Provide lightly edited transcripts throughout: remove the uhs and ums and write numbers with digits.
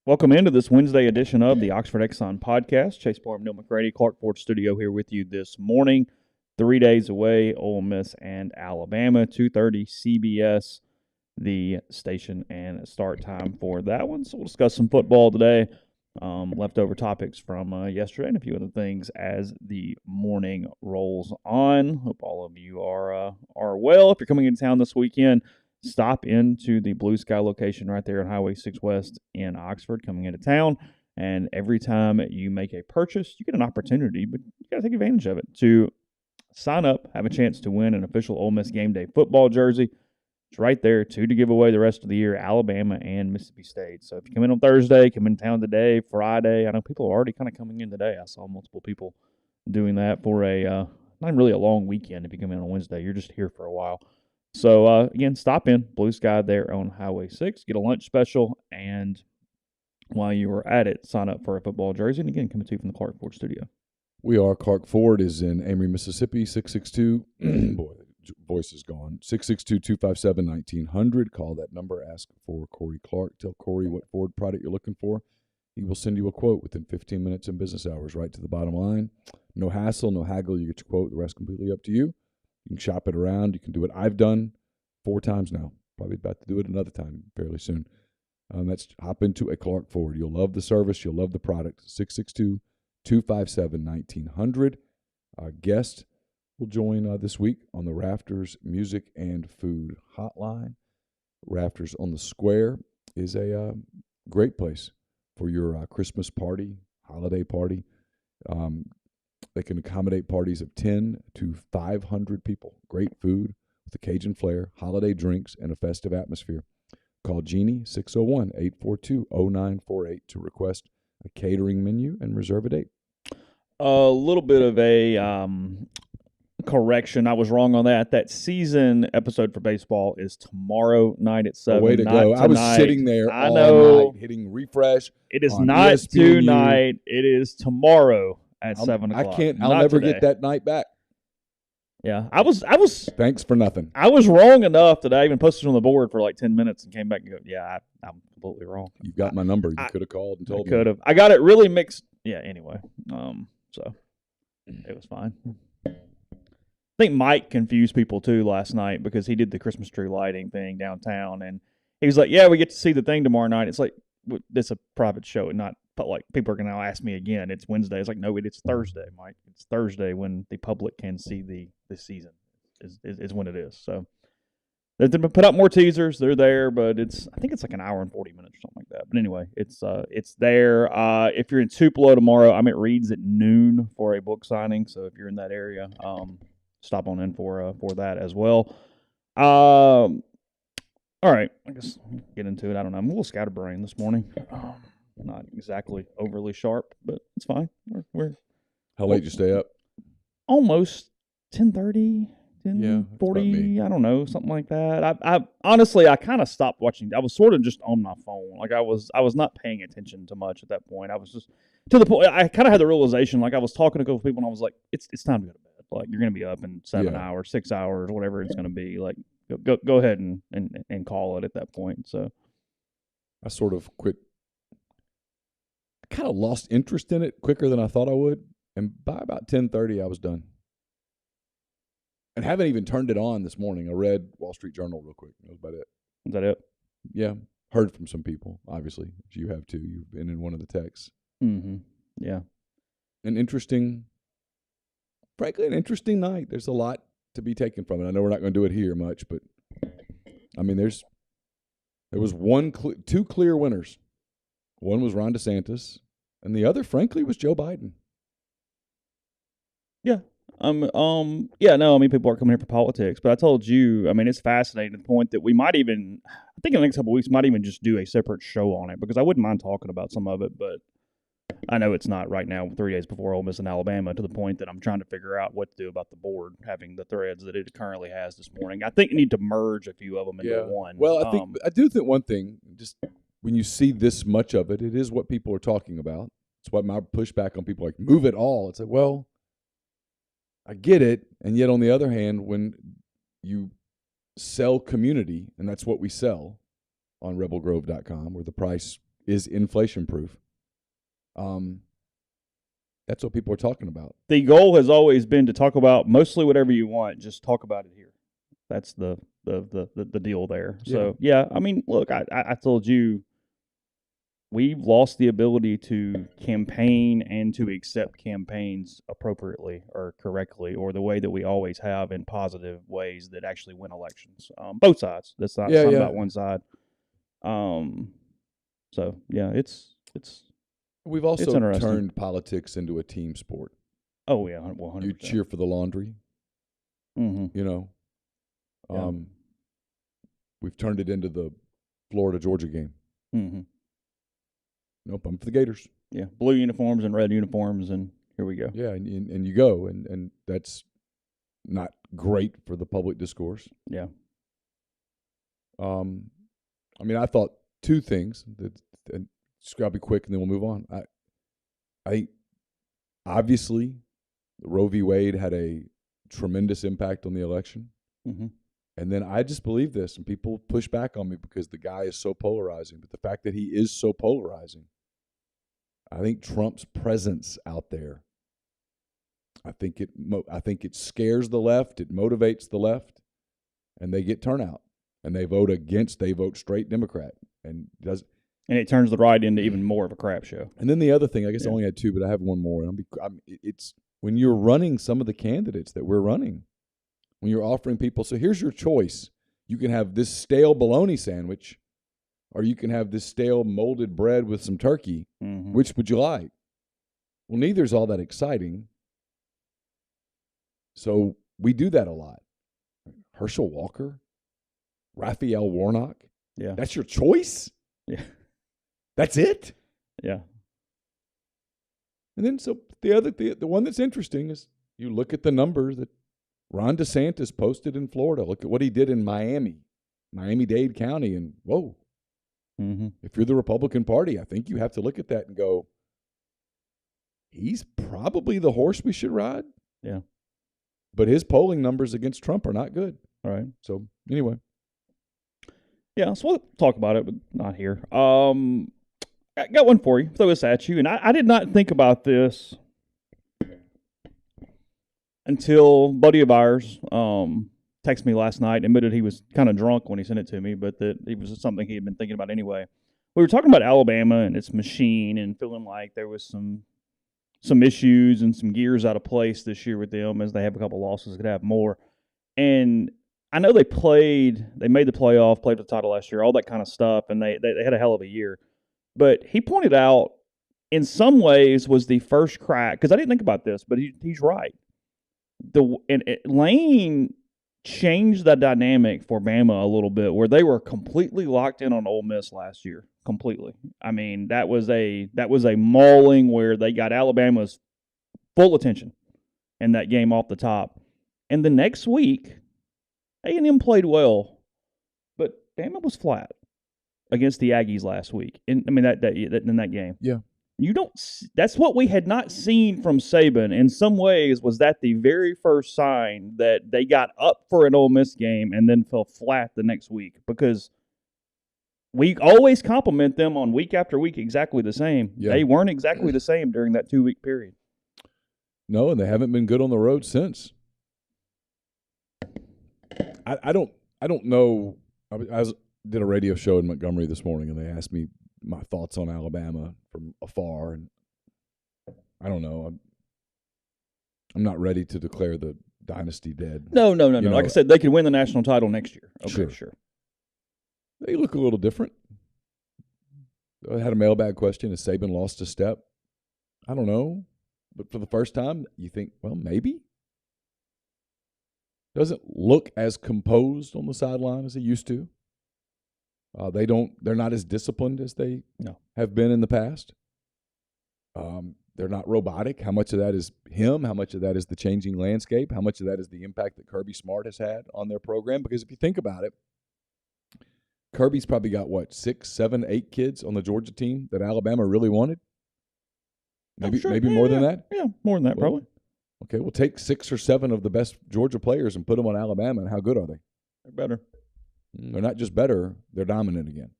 Welcome into this Wednesday edition of the Oxford Exxon Podcast. Chase Parham, Neal, McCready, Clark Ford Studio here with you this morning. 3 days away, Ole Miss and Alabama, 2:30 CBS, the station and start time for that one. So we'll discuss some football today, leftover topics from yesterday, and a few other things as the morning rolls on. Hope all of you are well. If you're coming into town this weekend, stop into the Blue Sky location right there on Highway 6 West in Oxford coming into town. And every time you make a purchase, you get an opportunity, but you got to take advantage of it to sign up, have a chance to win an official Ole Miss game day football jersey. It's right there, two to give away the rest of the year, Alabama and Mississippi State. So if you come in on Thursday, come in town today, Friday. I know people are already kind of coming in today. I saw multiple people doing that for not really a long weekend. If you come in on Wednesday, you're just here for a while. So, again, stop in Blue Sky there on Highway 6, get a lunch special, and while you are at it, sign up for a football jersey. And, again, coming to you from the Clark Ford Studio. We are. Clark Ford is in Amory, Mississippi, 662. Boy, voice is gone. 662-257-1900. Call that number. Ask for Corey Clark. Tell Corey what Ford product you're looking for. He will send you a quote within 15 minutes in business hours, right to the bottom line. No hassle, no haggle. You get your quote. The rest completely up to you. You can shop it around. You can do what I've done 4 times now. Probably about to do it another time fairly soon. That's hop into a Clark Ford. You'll love the service. You'll love the product. 662-257-1900. Our guest will join this week on the Rafters Music and Food Hotline. Rafters on the Square is a great place for your Christmas party, holiday party. They can accommodate parties of 10 to 500 people. Great food with a Cajun flair, holiday drinks, and a festive atmosphere. Call Jeannie 601-842-0948 to request a catering menu and reserve a date. A little bit of a correction. I was wrong on that. That season episode for baseball is tomorrow night at 7. Way to go. I was sitting there all night hitting refresh. It is not tonight. It is tomorrow at 7 o'clock. I'll never get that night back. Yeah, I was. Thanks for nothing. I was wrong enough that I even posted on the board for like 10 minutes and came back and go, yeah, I'm completely wrong. You got my number. You could have called and told me. Could have. I got it really mixed. Yeah, anyway. So it was fine. I think Mike confused people too last night because he did the Christmas tree lighting thing downtown, and he was like, yeah, we get to see the thing tomorrow night. It's like, it's a private show, not. But like people are going to now ask me again. It's Wednesday. It's like, no, it's Thursday, Mike. It's Thursday when the public can see the season is when it is. So they've put up more teasers. They're there, but I think it's like an hour and 40 minutes or something like that. But anyway, it's there. If you're in Tupelo tomorrow, I'm at Reed's at noon for a book signing. So if you're in that area, stop on in for that as well. All right, I guess we'll get into it. I don't know. I'm a little scatterbrained this morning. Not exactly overly sharp, but it's fine. We're How late did you stay up? Almost 10:30, 10:40. I don't know, something like that. I honestly, I kind of stopped watching. I was sort of just on my phone. Like I was not paying attention to much at that point. I was just to the point. I kind of had the realization. Like I was talking to a couple people, and I was like, "It's time to go to bed. Like you're going to be up in 7 hours, 6 hours, whatever it's going to be. Like go ahead and call it at that point." So I sort of quit. Kind of lost interest in it quicker than I thought I would, and by about 10:30 I was done and haven't even turned it on this morning. I read Wall Street Journal real quick. That was about it. Is that it? Yeah, heard from some people, obviously. You have too. You've been in one of the texts. Yeah, frankly an interesting night. There's a lot to be taken from it. I know we're not going to do it here much, but I mean there was two clear winners. One was Ron DeSantis, and the other, frankly, was Joe Biden. Yeah. No, I mean, people are coming here for politics, but I told you, I mean, it's fascinating to the point that we might even, I think in the next couple of weeks, might even just do a separate show on it because I wouldn't mind talking about some of it, but I know it's not right now, 3 days before Ole Miss and Alabama, to the point that I'm trying to figure out what to do about the board having the threads that it currently has this morning. I think you need to merge a few of them into one. Well, I do think one thing, just when you see this much of it, it is what people are talking about. It's what my pushback on people like, move it all. It's like, well, I get it. And yet on the other hand, when you sell community, and that's what we sell on rebelgrove.com, where the price is inflation-proof. That's what people are talking about. The goal has always been to talk about mostly whatever you want. Just talk about it here. That's the deal there. So, yeah, I mean, look, I told you we've lost the ability to campaign and to accept campaigns appropriately or correctly or the way that we always have in positive ways that actually win elections. Both sides. That's not, it's not about one side. So, yeah, it's We've also it's turned politics into a team sport. Oh, yeah, 100%. You cheer for the laundry. Mm-hmm. You know. Yeah. We've turned it into the Florida-Georgia game. Mm-hmm. Nope, I'm for the Gators. Yeah, blue uniforms and red uniforms, and here we go. Yeah, and you go, and that's not great for the public discourse. Yeah. I mean, I thought two things. And just gotta be quick, and then we'll move on. I think obviously Roe v. Wade had a tremendous impact on the election. Mm-hmm. And then I just believe this, and people push back on me because the guy is so polarizing. But the fact that he is so polarizing, I think Trump's presence out there, I think it scares the left, it motivates the left, and they get turnout, and they vote straight Democrat, and it turns the right into even more of a crap show. And then the other thing, I guess I only had two, but I have one more. It's when you're running some of the candidates that we're running. When you're offering people, so here's your choice. You can have this stale bologna sandwich, or you can have this stale molded bread with some turkey. Mm-hmm. Which would you like? Well, neither's all that exciting. So we do that a lot. Herschel Walker, Raphael Warnock. Yeah. That's your choice? Yeah. That's it? Yeah. And then so the one that's interesting is you look at the numbers that Ron DeSantis posted in Florida. Look at what he did in Miami-Dade County, and whoa. Mm-hmm. If you're the Republican Party, I think you have to look at that and go, he's probably the horse we should ride. Yeah. But his polling numbers against Trump are not good. All right. So, anyway. Yeah, so we'll talk about it, but not here. I got one for you. Throw this at you. And I did not think about this until a buddy of ours texted me last night, admitted he was kind of drunk when he sent it to me, but that it was something he had been thinking about anyway. We were talking about Alabama and its machine and feeling like there was some issues and some gears out of place this year with them as they have a couple losses, could have more. And I know they made the playoff, played for the title last year, all that kind of stuff, and they had a hell of a year. But he pointed out, in some ways, was the first crack, because I didn't think about this, but he's right. Lane changed the dynamic for Bama a little bit, where they were completely locked in on Ole Miss last year. Completely. I mean, that was a mauling where they got Alabama's full attention in that game off the top. And the next week, A&M played well, but Bama was flat against the Aggies last week. In that game. Yeah. That's what we had not seen from Saban. In some ways, was that the very first sign that they got up for an Ole Miss game and then fell flat the next week, because we always compliment them on week after week exactly the same. Yeah. They weren't exactly the same during that 2-week period. No, and they haven't been good on the road since. I don't know. I did a radio show in Montgomery this morning, and they asked me my thoughts on Alabama from afar, and I don't know. I'm not ready to declare the dynasty dead. No. Like I said, they could win the national title next year. Okay, sure. They look a little different. I had a mailbag question. Has Saban lost a step? I don't know. But for the first time, you think, well, maybe. Doesn't look as composed on the sideline as he used to. They're not as disciplined as they have been in the past. They're not robotic. How much of that is him? How much of that is the changing landscape? How much of that is the impact that Kirby Smart has had on their program? Because if you think about it, Kirby's probably got, 6, 7, 8 kids on the Georgia team that Alabama really wanted? Maybe more than that? Yeah, more than that, probably. Okay, we'll take 6 or 7 of the best Georgia players and put them on Alabama, and how good are they? They're better. They're not just better, they're dominant again.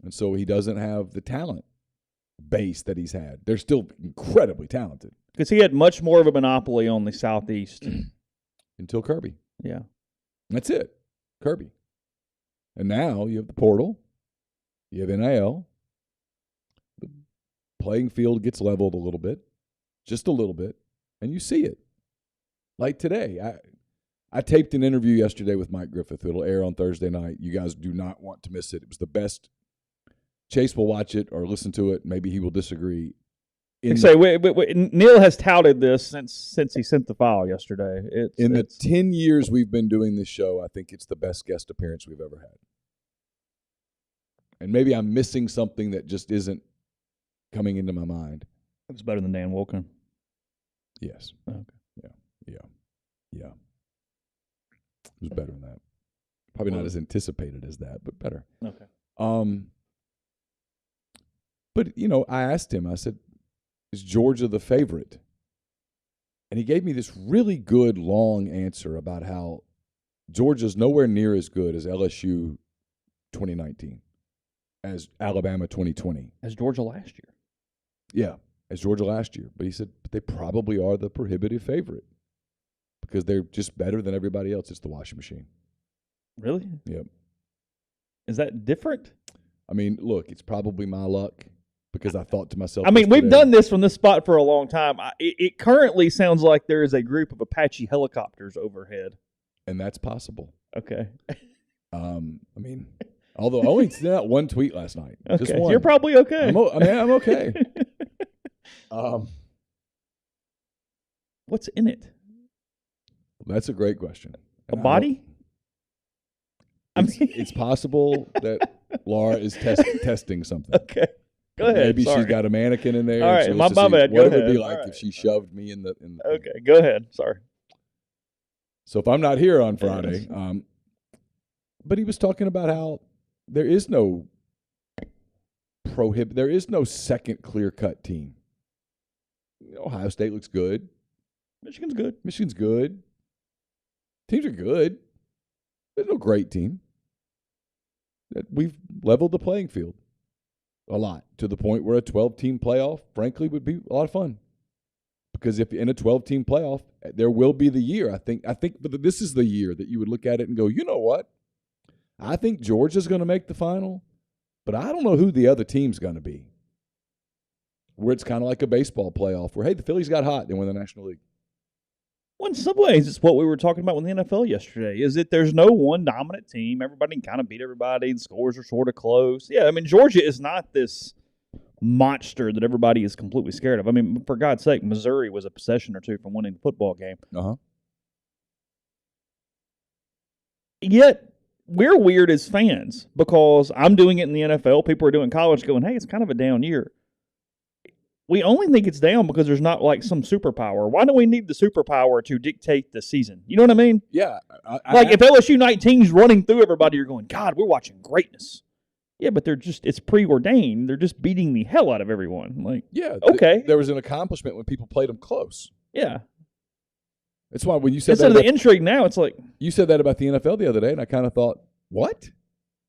And so he doesn't have the talent base that he's had. They're still incredibly talented. Because he had much more of a monopoly on the Southeast. Until Kirby. Yeah. That's it. Kirby. And now you have the portal. You have NIL. The playing field gets leveled a little bit. Just a little bit. And you see it. Like today. I taped an interview yesterday with Mike Griffith. It'll air on Thursday night. You guys do not want to miss it. It was the best. Chase will watch it or listen to it. Maybe he will disagree. Neal has touted this since he sent the file yesterday. The 10 years we've been doing this show, I think it's the best guest appearance we've ever had. And maybe I'm missing something that just isn't coming into my mind. It's better than Dan Wilkin. Yes. Okay. Yeah. It was better than that. Probably not as anticipated as that, but better. Okay. But, I asked him, I said, is Georgia the favorite? And he gave me this really good long answer about how Georgia's nowhere near as good as LSU 2019, as Alabama 2020. As Georgia last year. Yeah, as Georgia last year. But he said they probably are the prohibitive favorite because they're just better than everybody else. It's the washing machine. Really? Yep. Is that different? I mean, look, it's probably my luck. Because I thought to myself, we've done this from this spot for a long time. It currently sounds like there is a group of Apache helicopters overhead. And that's possible. Okay. Although I only sent out one tweet last night. Okay. Just one. You're probably okay. I'm okay. What's in it? That's a great question. A body? It's possible that Laura is testing something. Okay. Go ahead. Maybe she's got a mannequin in there. All right, my bad. What it would be like if she shoved me in the Okay, go ahead. Sorry. So if I'm not here on Friday, but he was talking about how there is no second clear-cut team. Ohio State looks good. Michigan's good. Teams are good. There's no great team. We've leveled the playing field a lot to the point where a 12-team playoff, frankly, would be a lot of fun. Because if in a 12-team playoff, there will be the year. I think, but this is the year that you would look at it and go, you know what? I think Georgia's going to make the final, but I don't know who the other team's going to be. Where it's kind of like a baseball playoff, where hey, the Phillies got hot, they win the National League. Well, in some ways, it's what we were talking about with the NFL yesterday, is that there's no one dominant team. Everybody can kind of beat everybody. The scores are sort of close. Yeah, Georgia is not this monster that everybody is completely scared of. For God's sake, Missouri was a possession or two from winning the football game. Uh-huh. Yet, we're weird as fans because I'm doing it in the NFL. People are doing college going, hey, it's kind of a down year. We only think it's down because there's not like some superpower. Why do we need the superpower to dictate the season? You know what I mean? Yeah. If LSU 19's running through everybody, you're going, God, we're watching greatness. Yeah, but it's preordained. They're just beating the hell out of everyone. Okay. There was an accomplishment when people played them close. Yeah. That's why when you said instead of the intrigue now, it's like. You said that about the NFL the other day, and I kind of thought, what?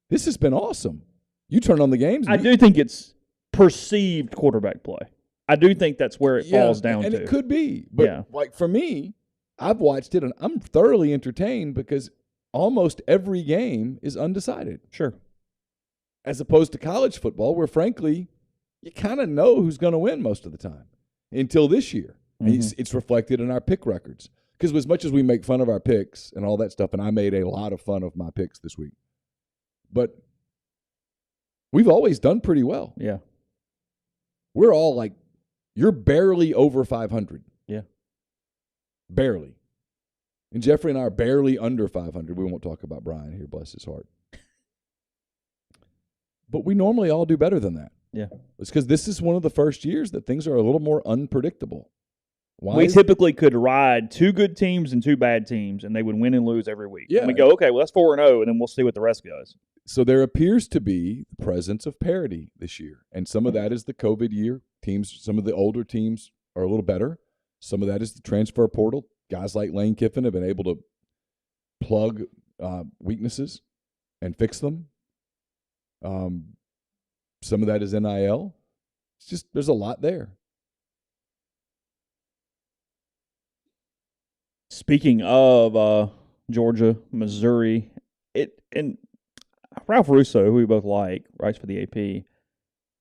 This has been awesome. You turn on the games. I do think it's perceived quarterback play. I do think that's where it falls down to. And it could be. But for me, I've watched it, and I'm thoroughly entertained because almost every game is undecided. Sure. As opposed to college football, where, frankly, you kind of know who's going to win most of the time until this year. Mm-hmm. And it's reflected in our pick records. Because as much as we make fun of our picks and all that stuff, and I made a lot of fun of my picks this week, but we've always done pretty well. Yeah. We're all like, you're barely over 500. Yeah. Barely. And Jeffrey and I are barely under 500. We won't talk about Brian here, bless his heart. But we normally all do better than that. Yeah. It's because this is one of the first years that things are a little more unpredictable. We typically could ride two good teams and two bad teams, and they would win and lose every week. Yeah. And we go, okay, well, that's 4-0, and then we'll see what the rest goes. So there appears to be the presence of parity this year, and some of that is the COVID year. Some of the older teams are a little better. Some of that is the transfer portal. Guys like Lane Kiffin have been able to plug weaknesses and fix them. Some of that is NIL. It's just there's a lot there. Speaking of Georgia, Missouri, and Ralph Russo, who we both like, writes for the AP.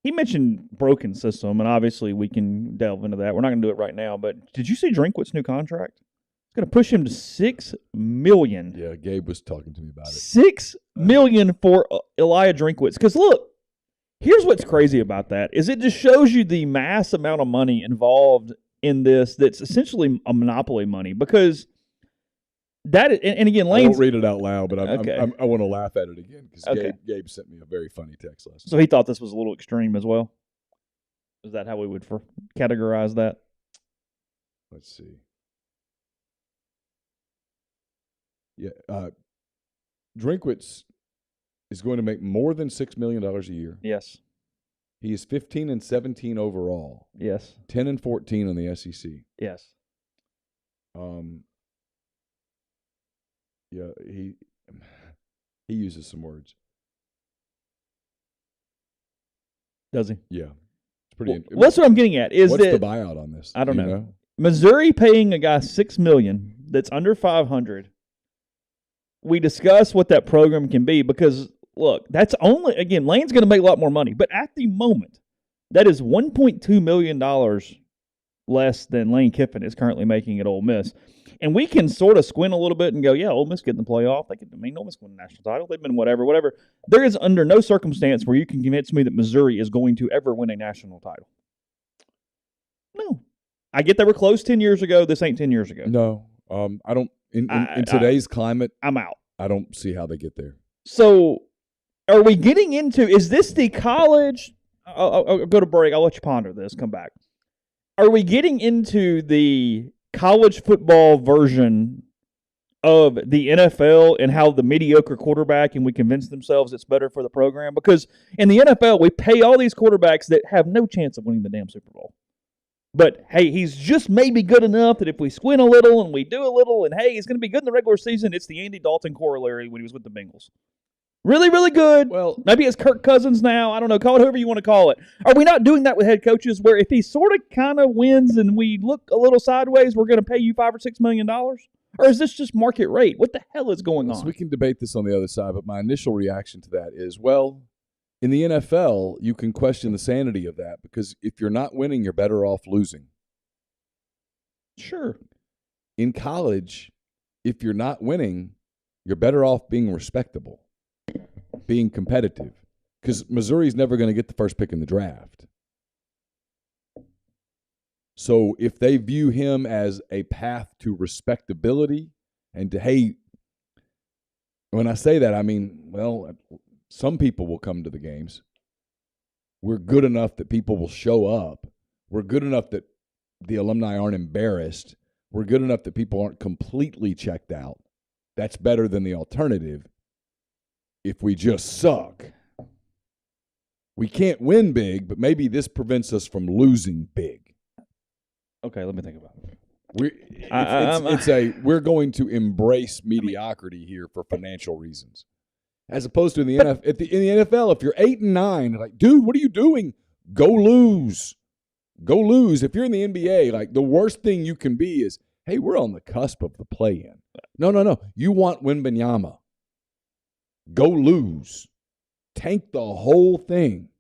He mentioned broken system, and obviously we can delve into that. We're not going to do it right now, but did you see Drinkwitz's new contract? It's going to push him to $6 million. Yeah, Gabe was talking to me about it. $6 million for Elijah Drinkwitz. Because look, here's what's crazy about that is it just shows you the mass amount of money involved in this. That's essentially a monopoly money because. And again, Lane's. I won't read it out loud, but Okay. I want to laugh at it again because Okay. Gabe sent me a very funny text last night. So he thought this was a little extreme as well? Is that how we would categorize that? Let's see. Yeah, Drinkwitz is going to make more than $6 million a year. Yes. He is 15-17 overall. Yes. 10-14 on the SEC. Yes. Yeah, he uses some words. Does he? Yeah, it's pretty. Well, that's what I'm getting at. Is what's that the buyout on this? I don't know. Missouri paying a guy $6 million that's under 500. We discuss what that program can be because look, that's only again Lane's going to make a lot more money, but at the moment, that is $1.2 million less than Lane Kiffin is currently making at Ole Miss. And we can sort of squint a little bit and go, yeah, Ole Miss getting the playoff. Ole Miss won the national title. They've been whatever. There is under no circumstance where you can convince me that Missouri is going to ever win a national title. No. I get they were close 10 years ago. This ain't 10 years ago. No. I don't. In today's climate, I'm out. I don't see how they get there. So are we getting into, is this the college? I'll go to break. I'll let you ponder this. Come back. Are we getting into the college football version of the NFL and how the mediocre quarterback and we convince themselves it's better for the program? Because in the NFL, we pay all these quarterbacks that have no chance of winning the damn Super Bowl. But, hey, he's just maybe good enough that if we squint a little and we do a little and, hey, he's going to be good in the regular season, it's the Andy Dalton corollary when he was with the Bengals. Really, really good. Well, maybe it's Kirk Cousins now. I don't know. Call it whoever you want to call it. Are we not doing that with head coaches where if he sort of kind of wins and we look a little sideways, we're going to pay you $5 or $6 million? Or is this just market rate? What the hell is going on? So we can debate this on the other side, but my initial reaction to that is, well, in the NFL, you can question the sanity of that because if you're not winning, you're better off losing. Sure. In college, if you're not winning, you're better off being respectable, being competitive, because Missouri's never going to get the first pick in the draft. So if they view him as a path to respectability and to, hey, when I say that, I mean, well, some people will come to the games. We're good enough that people will show up. We're good enough that the alumni aren't embarrassed. We're good enough that people aren't completely checked out. That's better than the alternative. If we just suck, we can't win big, but maybe this prevents us from losing big. Okay, let me think about it. We're going to embrace mediocrity here for financial reasons, as opposed to in the NFL. If you're 8-9, like, dude, what are you doing? Go lose. Go lose. If you're in the NBA, like, the worst thing you can be is, hey, we're on the cusp of the play-in. No. You want Wembanyama. Go lose. Tank the whole thing.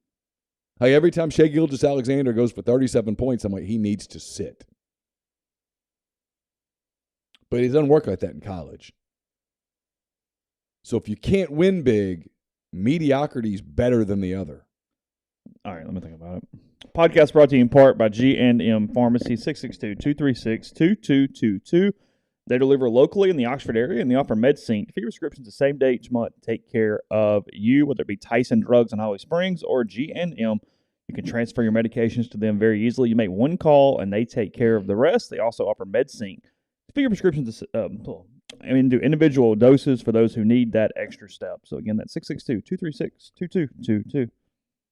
Like, every time Shai Gilgeous-Alexander goes for 37 points, I'm like, he needs to sit. But it doesn't work like that in college. So if you can't win big, mediocrity is better than the other. All right, let me think about it. Podcast brought to you in part by G&M Pharmacy, 662-236-2222. They deliver locally in the Oxford area, and they offer MedSync. For your prescriptions the same day each month, take care of you, whether it be Tyson Drugs in Holly Springs or G&M. You can transfer your medications to them very easily. You make one call, and they take care of the rest. They also offer MedSync. For your prescriptions, do individual doses for those who need that extra step. So, again, that's 662-236-2222.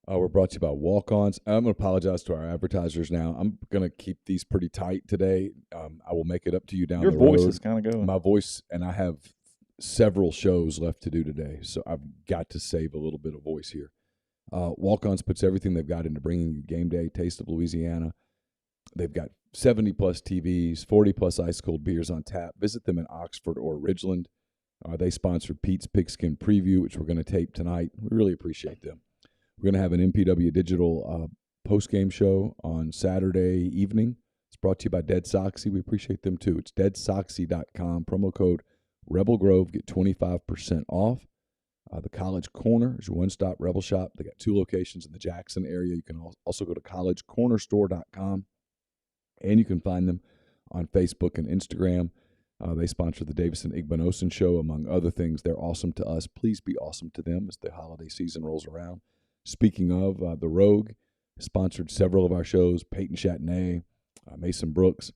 We're brought to you by Walk-Ons. I'm going to apologize to our advertisers now. I'm going to keep these pretty tight today. I will make it up to you down the road. Your voice is kind of going. My voice, and I have several shows left to do today, so I've got to save a little bit of voice here. Walk-Ons puts everything they've got into bringing you game day, Taste of Louisiana. They've got 70-plus TVs, 40-plus ice-cold beers on tap. Visit them in Oxford or Ridgeland. They sponsored Pete's Pigskin Preview, which we're going to tape tonight. We really appreciate them. We're going to have an MPW Digital post-game show on Saturday evening. It's brought to you by Dead Soxy. We appreciate them, too. It's deadsoxy.com. Promo code Rebel Grove. Get 25% off. The College Corner is your one-stop Rebel shop. They got 2 locations in the Jackson area. You can also go to collegecornerstore.com, and you can find them on Facebook and Instagram. They sponsor the Davison Igbenosin Show, among other things. They're awesome to us. Please be awesome to them as the holiday season rolls around. Speaking of, The Rogue sponsored several of our shows. Peyton Chattenay, Mason Brooks,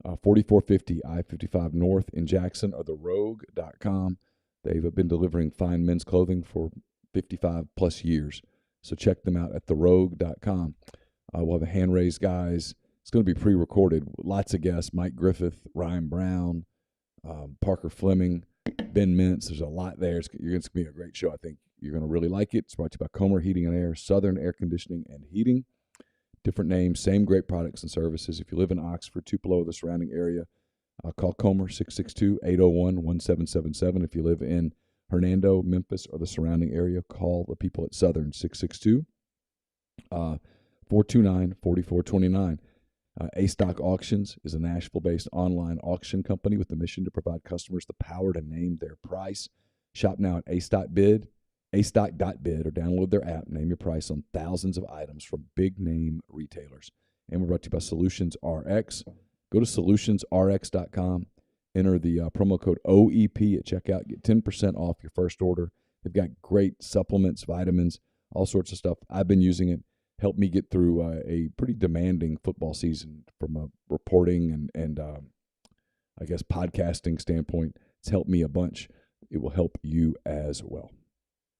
4450 I-55 North in Jackson, or therogue.com. They've been delivering fine men's clothing for 55-plus years. So check them out at therogue.com. We'll have the hand-raised guys. It's going to be pre-recorded. Lots of guests: Mike Griffith, Ryan Brown, Parker Fleming, Ben Mintz. There's a lot there. It's going to be a great show. I think you're going to really like it. It's brought to you by Comer Heating and Air, Southern Air Conditioning and Heating. Different names, same great products and services. If you live in Oxford, Tupelo, the surrounding area, call Comer, 662-801-1777. If you live in Hernando, Memphis, or the surrounding area, call the people at Southern, 662-429-4429. A-Stock Auctions is a Nashville-based online auction company with the mission to provide customers the power to name their price. Shop now at A-Stock.bid, or download their app. Name your price on thousands of items from big-name retailers. And we're brought to you by Solutions RX. Go to solutionsrx.com. Enter the promo code OEP at checkout. Get 10% off your first order. They've got great supplements, vitamins, all sorts of stuff. I've been using it. Helped me get through a pretty demanding football season from a reporting and I guess podcasting standpoint. It's helped me a bunch. It will help you as well.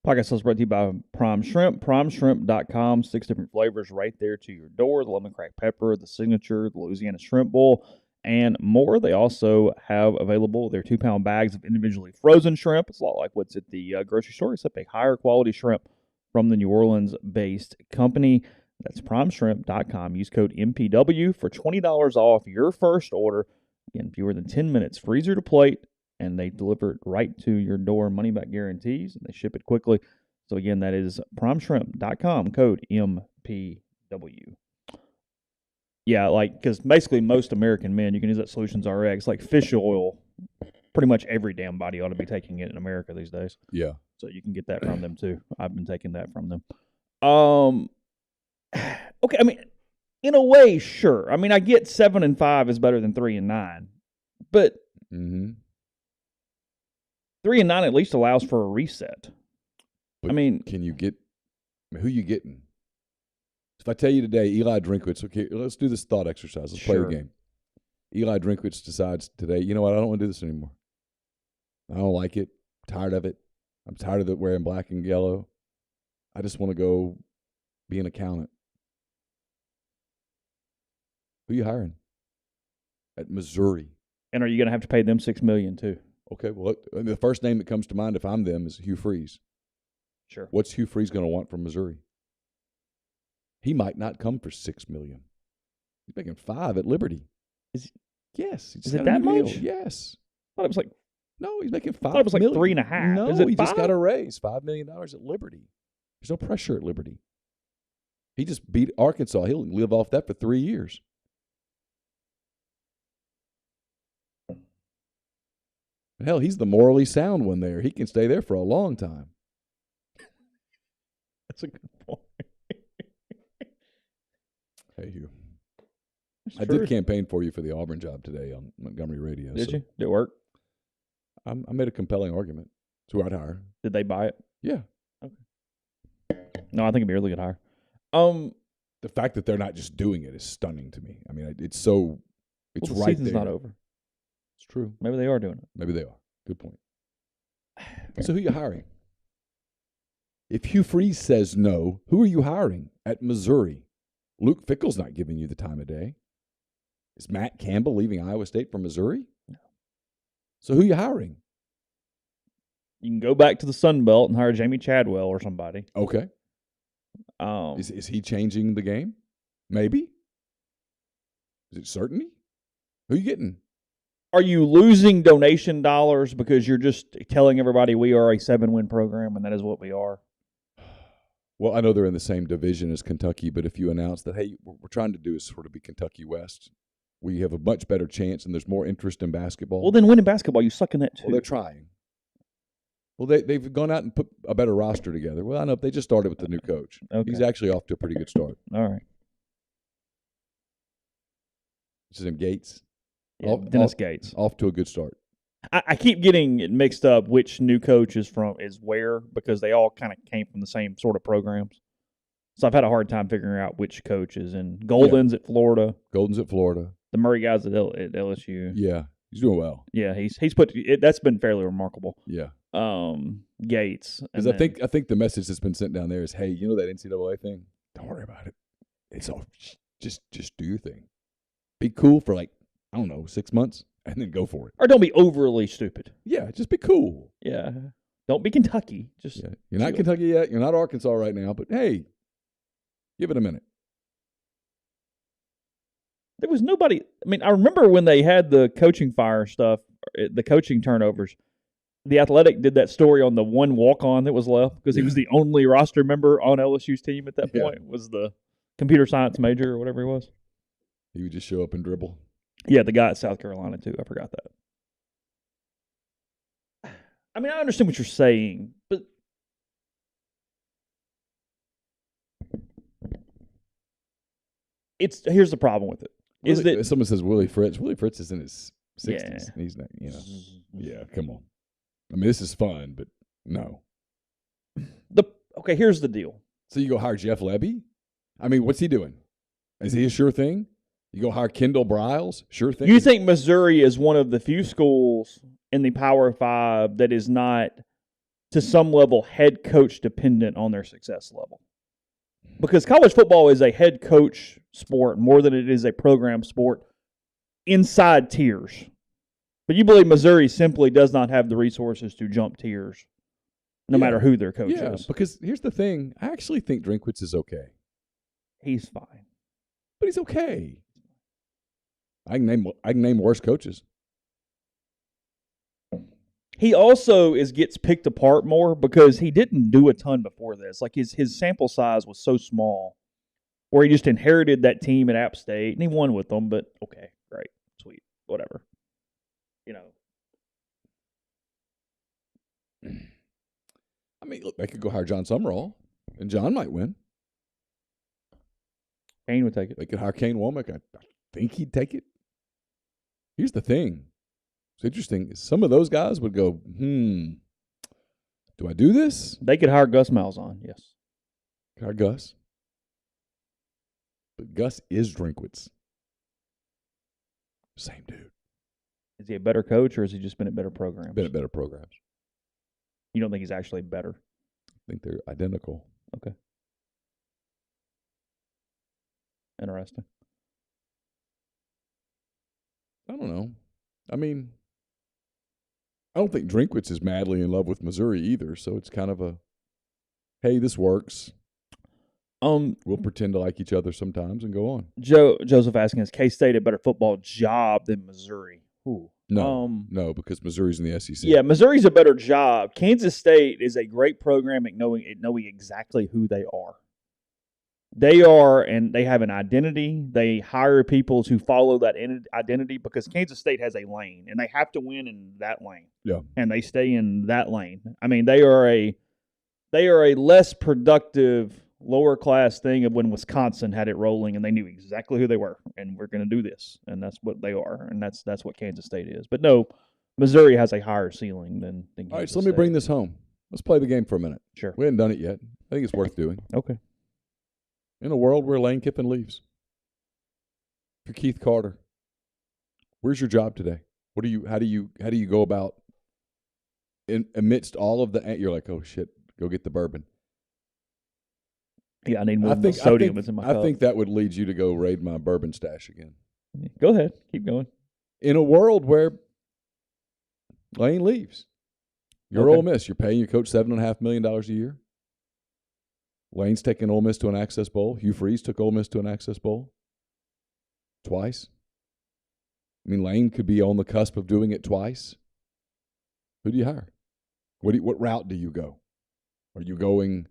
Podcast is brought to you by Prime Shrimp, primeshrimp.com. 6 different flavors right there to your door: the lemon cracked pepper, the signature, the Louisiana shrimp bowl, and more. They also have available their 2-pound bags of individually frozen shrimp. It's a lot like what's at the grocery store, except a higher quality shrimp from the New Orleans-based company. That's primeshrimp.com. Use code MPW for $20 off your first order. Again, fewer than 10 minutes, freezer to plate, and they deliver it right to your door. Money-back guarantees, and they ship it quickly. So, again, that is primeshrimp.com, code MPW. Yeah, because basically most American men, you can use that Solutions RX, like fish oil. Pretty much every damn body ought to be taking it in America these days. Yeah. So you can get that from them, too. I've been taking that from them. Okay, I mean, in a way, sure. I mean, I get 7-5 is better than 3-9. But 3-9 at least allows for a reset. But I mean, who you getting? If I tell you today, Eli Drinkwitz, okay, let's do this thought exercise. Let's play the game. Eli Drinkwitz decides today, you know what, I don't want to do this anymore. I don't like it. I'm tired of it. I'm tired of wearing black and yellow. I just want to go be an accountant. Who are you hiring? At Missouri. And are you going to have to pay them $6 million too? Okay, well, the first name that comes to mind if I'm them is Hugh Freeze. Sure. What's Hugh Freeze going to want from Missouri? He might not come for $6 million. He's making $5 at Liberty. Yes. Is it that much? Yes. I thought it was like. No, he's making $5 I thought it was like million. $3.5. No, is it he $5? just got a raise, $5 million at Liberty. There's no pressure at Liberty. He just beat Arkansas. He'll live off that for 3 years. Hell, he's the morally sound one there. He can stay there for a long time. That's a good point. Hey, Hugh. I did campaign for you for the Auburn job today on Montgomery Radio. Did you? Did it work? I made a compelling argument. It's who I'd hire. Did they buy it? Yeah. Okay. No, I think it'd be a really good hire. The fact that they're not just doing it is stunning to me. I mean, it's so it's the right season's there. not over. It's true. Maybe they are doing it. Maybe they are. Good point. So who are you hiring? If Hugh Freeze says no, who are you hiring at Missouri? Luke Fickell's not giving you the time of day. Is Matt Campbell leaving Iowa State for Missouri? No. So who are you hiring? You can go back to the Sun Belt and hire Jamie Chadwell or somebody. Okay. Is he changing the game? Maybe. Is it certainty? Who are you getting? Are you losing donation dollars because you're just telling everybody we are a 7-win program and that is what we are? Well, I know they're in the same division as Kentucky, but if you announce that, hey, what we're trying to do is sort of be Kentucky West, we have a much better chance and there's more interest in basketball. Well, then winning basketball, you suck in that too. Well, they're trying. Well, they've gone out and put a better roster together. Well, I know they just started with the new coach. Okay. He's actually off to a pretty good start. All right. What's his name? Gates? Yeah, Dennis Gates. Off to a good start. I keep getting it mixed up which new coach is where because they all kind of came from the same sort of programs. So I've had a hard time figuring out which coach is in. Golden's at Florida. Golden's at Florida. The Murray guy's at LSU. Yeah, he's doing well. Yeah, he's put it, that's been fairly remarkable. Yeah. Gates. Because I think the message that's been sent down there is, hey, you know that NCAA thing? Don't worry about it. It's all just do your thing. Be cool for 6 months. And then go for it. Or don't be overly stupid. Yeah, just be cool. Yeah. Don't be Kentucky. Just You're not Kentucky yet. You're not Arkansas right now. But, hey, give it a minute. There was nobody. I mean, I remember when they had the coaching fire stuff, the coaching turnovers. The Athletic did that story on the one walk-on that was left because he was the only roster member on LSU's team at that point. Was the computer science major or whatever he was. He would just show up and dribble. Yeah, the guy at South Carolina, too. I forgot that. I mean, I understand what you're saying, but here's the problem with it. Someone says Willie Fritz. Willie Fritz is in his 60s. Yeah. He's not, Yeah, come on. I mean, this is fun, but no. Okay, here's the deal. So you go hire Jeff Lebby? I mean, what's he doing? Is he a sure thing? You go hire Kendall Briles? Sure thing. You think Missouri is one of the few schools in the Power 5 that is not, to some level, head coach dependent on their success level? Because college football is a head coach sport more than it is a program sport inside tiers. But you believe Missouri simply does not have the resources to jump tiers no matter who their coach is. Because here's the thing. I actually think Drinkwitz is okay. He's fine. But he's okay. I can name worse coaches. He also gets picked apart more because he didn't do a ton before this. Like his sample size was so small, where he just inherited that team at App State and he won with them. But okay, great, sweet, whatever. I mean, look, they could go hire John Summerall, and John might win. Kane would take it. They could hire Kane Womack. I think he'd take it. Here's the thing. It's interesting. Some of those guys would go, do I do this? They could hire Gus Malzahn, yes. Hire Gus. But Gus is Drinkwitz. Same dude. Is he a better coach or has he just been at better programs? Been at better programs. You don't think he's actually better? I think they're identical. Okay. Interesting. I don't know. I mean, I don't think Drinkwitz is madly in love with Missouri either, so it's kind of a, hey, this works. We'll pretend to like each other sometimes and go on. Joseph asking, is K-State a better football job than Missouri? Ooh. No, because Missouri's in the SEC. Yeah, Missouri's a better job. Kansas State is a great program at knowing exactly who they are. They are, and they have an identity. They hire people to follow that identity because Kansas State has a lane, and they have to win in that lane. Yeah, and they stay in that lane. I mean, they are a less productive lower class thing of when Wisconsin had it rolling, and they knew exactly who they were, and we're going to do this, and that's what they are, and that's what Kansas State is. But no, Missouri has a higher ceiling than Kansas All right, so let me bring this home. Let's play the game for a minute. Sure. We haven't done it yet. I think it's worth doing. Okay. In a world where Lane Kiffin leaves, for Keith Carter, where's your job today? How do you go about amidst all of the? You're like, oh shit, go get the bourbon. Yeah, I need more sodium in my cup. I think that would lead you to go raid my bourbon stash again. Go ahead, keep going. In a world where Lane leaves, you're Ole Miss. You're paying your coach $7.5 million a year. Lane's taken Ole Miss to an Access Bowl. Hugh Freeze took Ole Miss to an Access Bowl twice. I mean, Lane could be on the cusp of doing it twice. Who do you hire? What route do you go? Are you going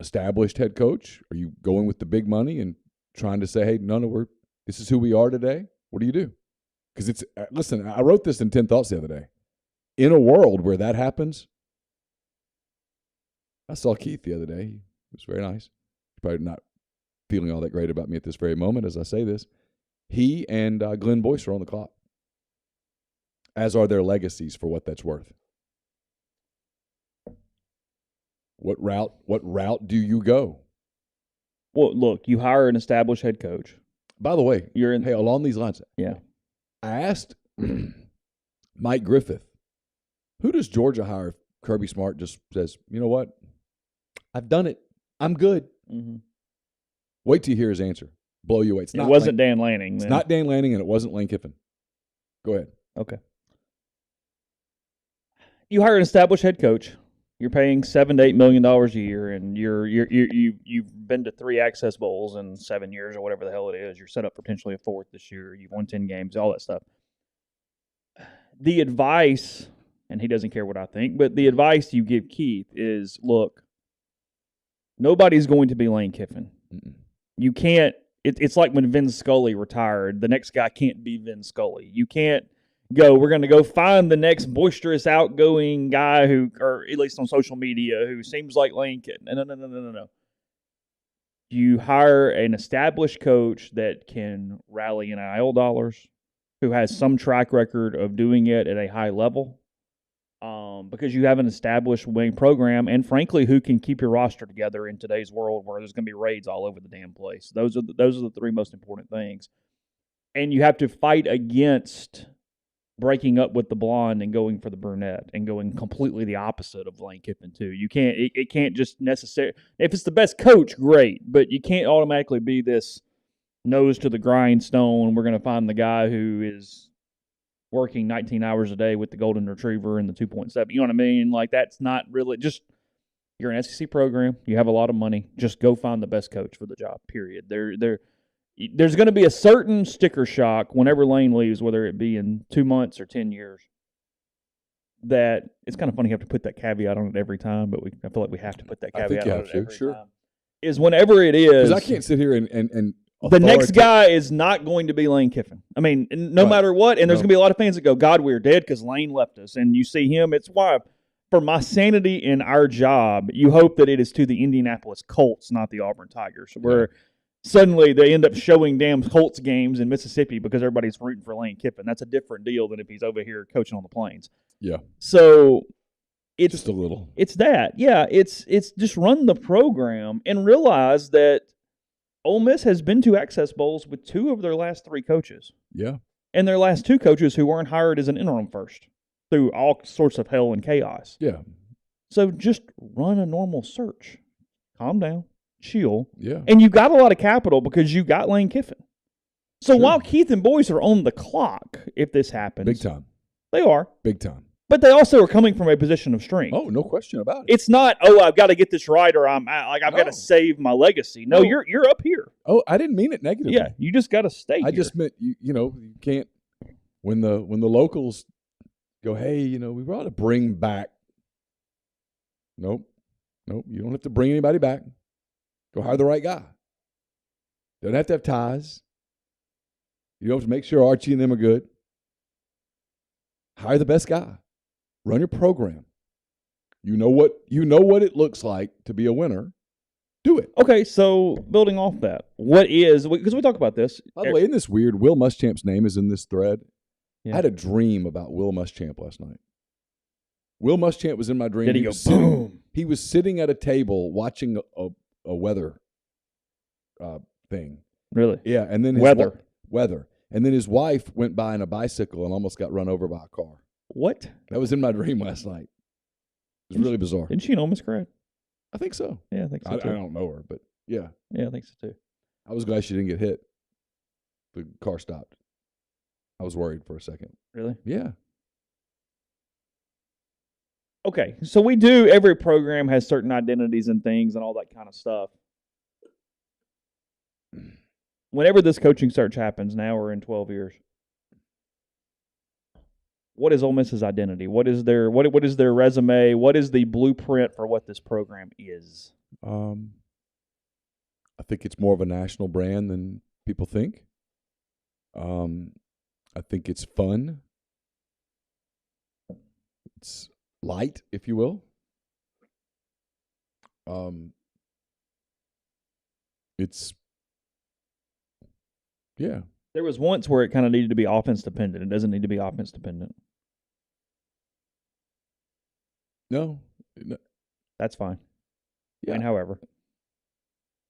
established head coach? Are you going with the big money and trying to say, hey, this is who we are today? What do you do? Because listen, I wrote this in 10 Thoughts the other day. In a world where that happens, I saw Keith the other day. He was very nice. He's probably not feeling all that great about me at this very moment as I say this. He and Glenn Boyce are on the clock, as are their legacies for what that's worth. What route do you go? Well, look, you hire an established head coach. By the way, hey, along these lines, yeah, I asked Mike Griffith, who does Georgia hire if Kirby Smart just says, you know what, I've done it, I'm good. Mm-hmm. Wait till you hear his answer. Blow you away. It wasn't Dan Lanning. It's not Dan Lanning, and it wasn't Lane Kiffin. Go ahead. Okay. You hire an established head coach. You're paying $7 to $8 million a year, and you've been to 3 Access Bowls in 7 years or whatever the hell it is. You're set up potentially a 4th this year. You've won 10 games, all that stuff. The advice, and he doesn't care what I think, but the advice you give Keith is, look, nobody's going to be Lane Kiffin. Mm-mm. You can't. It's like when Vin Scully retired. The next guy can't be Vin Scully. You can't go, we're going to go find the next boisterous, outgoing guy who, or at least on social media, who seems like Lane Kiffin. No. You hire an established coach that can rally NIL dollars, who has some track record of doing it at a high level, because you have an established winning program, and frankly, who can keep your roster together in today's world where there's going to be raids all over the damn place. Those are the 3 most important things. And you have to fight against breaking up with the blonde and going for the brunette and going completely the opposite of Lane Kiffin too. You can't. It can't just necessarily. If it's the best coach, great, but you can't automatically be this nose to the grindstone. We're going to find the guy who is working 19 hours a day with the golden retriever and the 2.7. You know what I mean? Like, that's not really just. You're an SEC program. You have a lot of money. Just go find the best coach for the job. Period. There's going to be a certain sticker shock whenever Lane leaves, whether it be in 2 months or 10 years. That it's kind of funny you have to put that caveat on it every time, but I feel like we have to put that caveat on it every time. Is whenever it is. Because I can't sit here and the next guy is not going to be Lane Kiffin. I mean, no matter what, and there's going to be a lot of fans that go, God, we're dead because Lane left us. And you see him, it's why, for my sanity in our job, you hope that it is to the Indianapolis Colts, not the Auburn Tigers, where suddenly they end up showing damn Colts games in Mississippi because everybody's rooting for Lane Kiffin. That's a different deal than if he's over here coaching on the plains. Yeah. So it's just a little. It's that. Yeah, it's just run the program and realize that Ole Miss has been to Access Bowls with 2 of their last 3 coaches. Yeah. And their last 2 coaches who weren't hired as an interim first through all sorts of hell and chaos. Yeah. So just run a normal search. Calm down. Chill. Yeah. And you got a lot of capital because you got Lane Kiffin. So while Keith and Boyce are on the clock, if this happens. Big time. They are. Big time. But they also are coming from a position of strength. Oh, no question about it. It's not, I've got to get this right or I'm out. Like, I've got to save my legacy. No, you're up here. Oh, I didn't mean it negatively. Yeah, you just got to stay I here. just meant, you can't, when the locals go, hey, we ought to bring back. Nope, you don't have to bring anybody back. Go hire the right guy. Don't have to have ties. You don't have to make sure Archie and them are good. Hire the best guy. Run your program. You know what it looks like to be a winner. Do it. Okay, so building off that, because we talk about this. By the way, isn't this weird? Will Muschamp's name is in this thread. Yeah. I had a dream about Will Muschamp last night. Will Muschamp was in my dream. Did he go boom? He was sitting at a table watching a weather thing. Really? Yeah, and then weather. And then his wife went by on a bicycle and almost got run over by a car. What? That was in my dream last night. It was really bizarre. Didn't she know Miss Crad? I think so. Yeah, I think so too. I don't know her, but yeah. Yeah, I think so too. I was glad she didn't get hit. The car stopped. I was worried for a second. Really? Yeah. Okay, so we do. Every program has certain identities and things and all that kind of stuff. Whenever this coaching search happens, now or in 12 years, what is Ole Miss's identity? What is their resume? What is the blueprint for what this program is? I think it's more of a national brand than people think. I think it's fun. It's light, if you will. It's yeah. There was once where it kind of needed to be offense dependent. It doesn't need to be offense dependent. No. That's fine. Yeah. And however,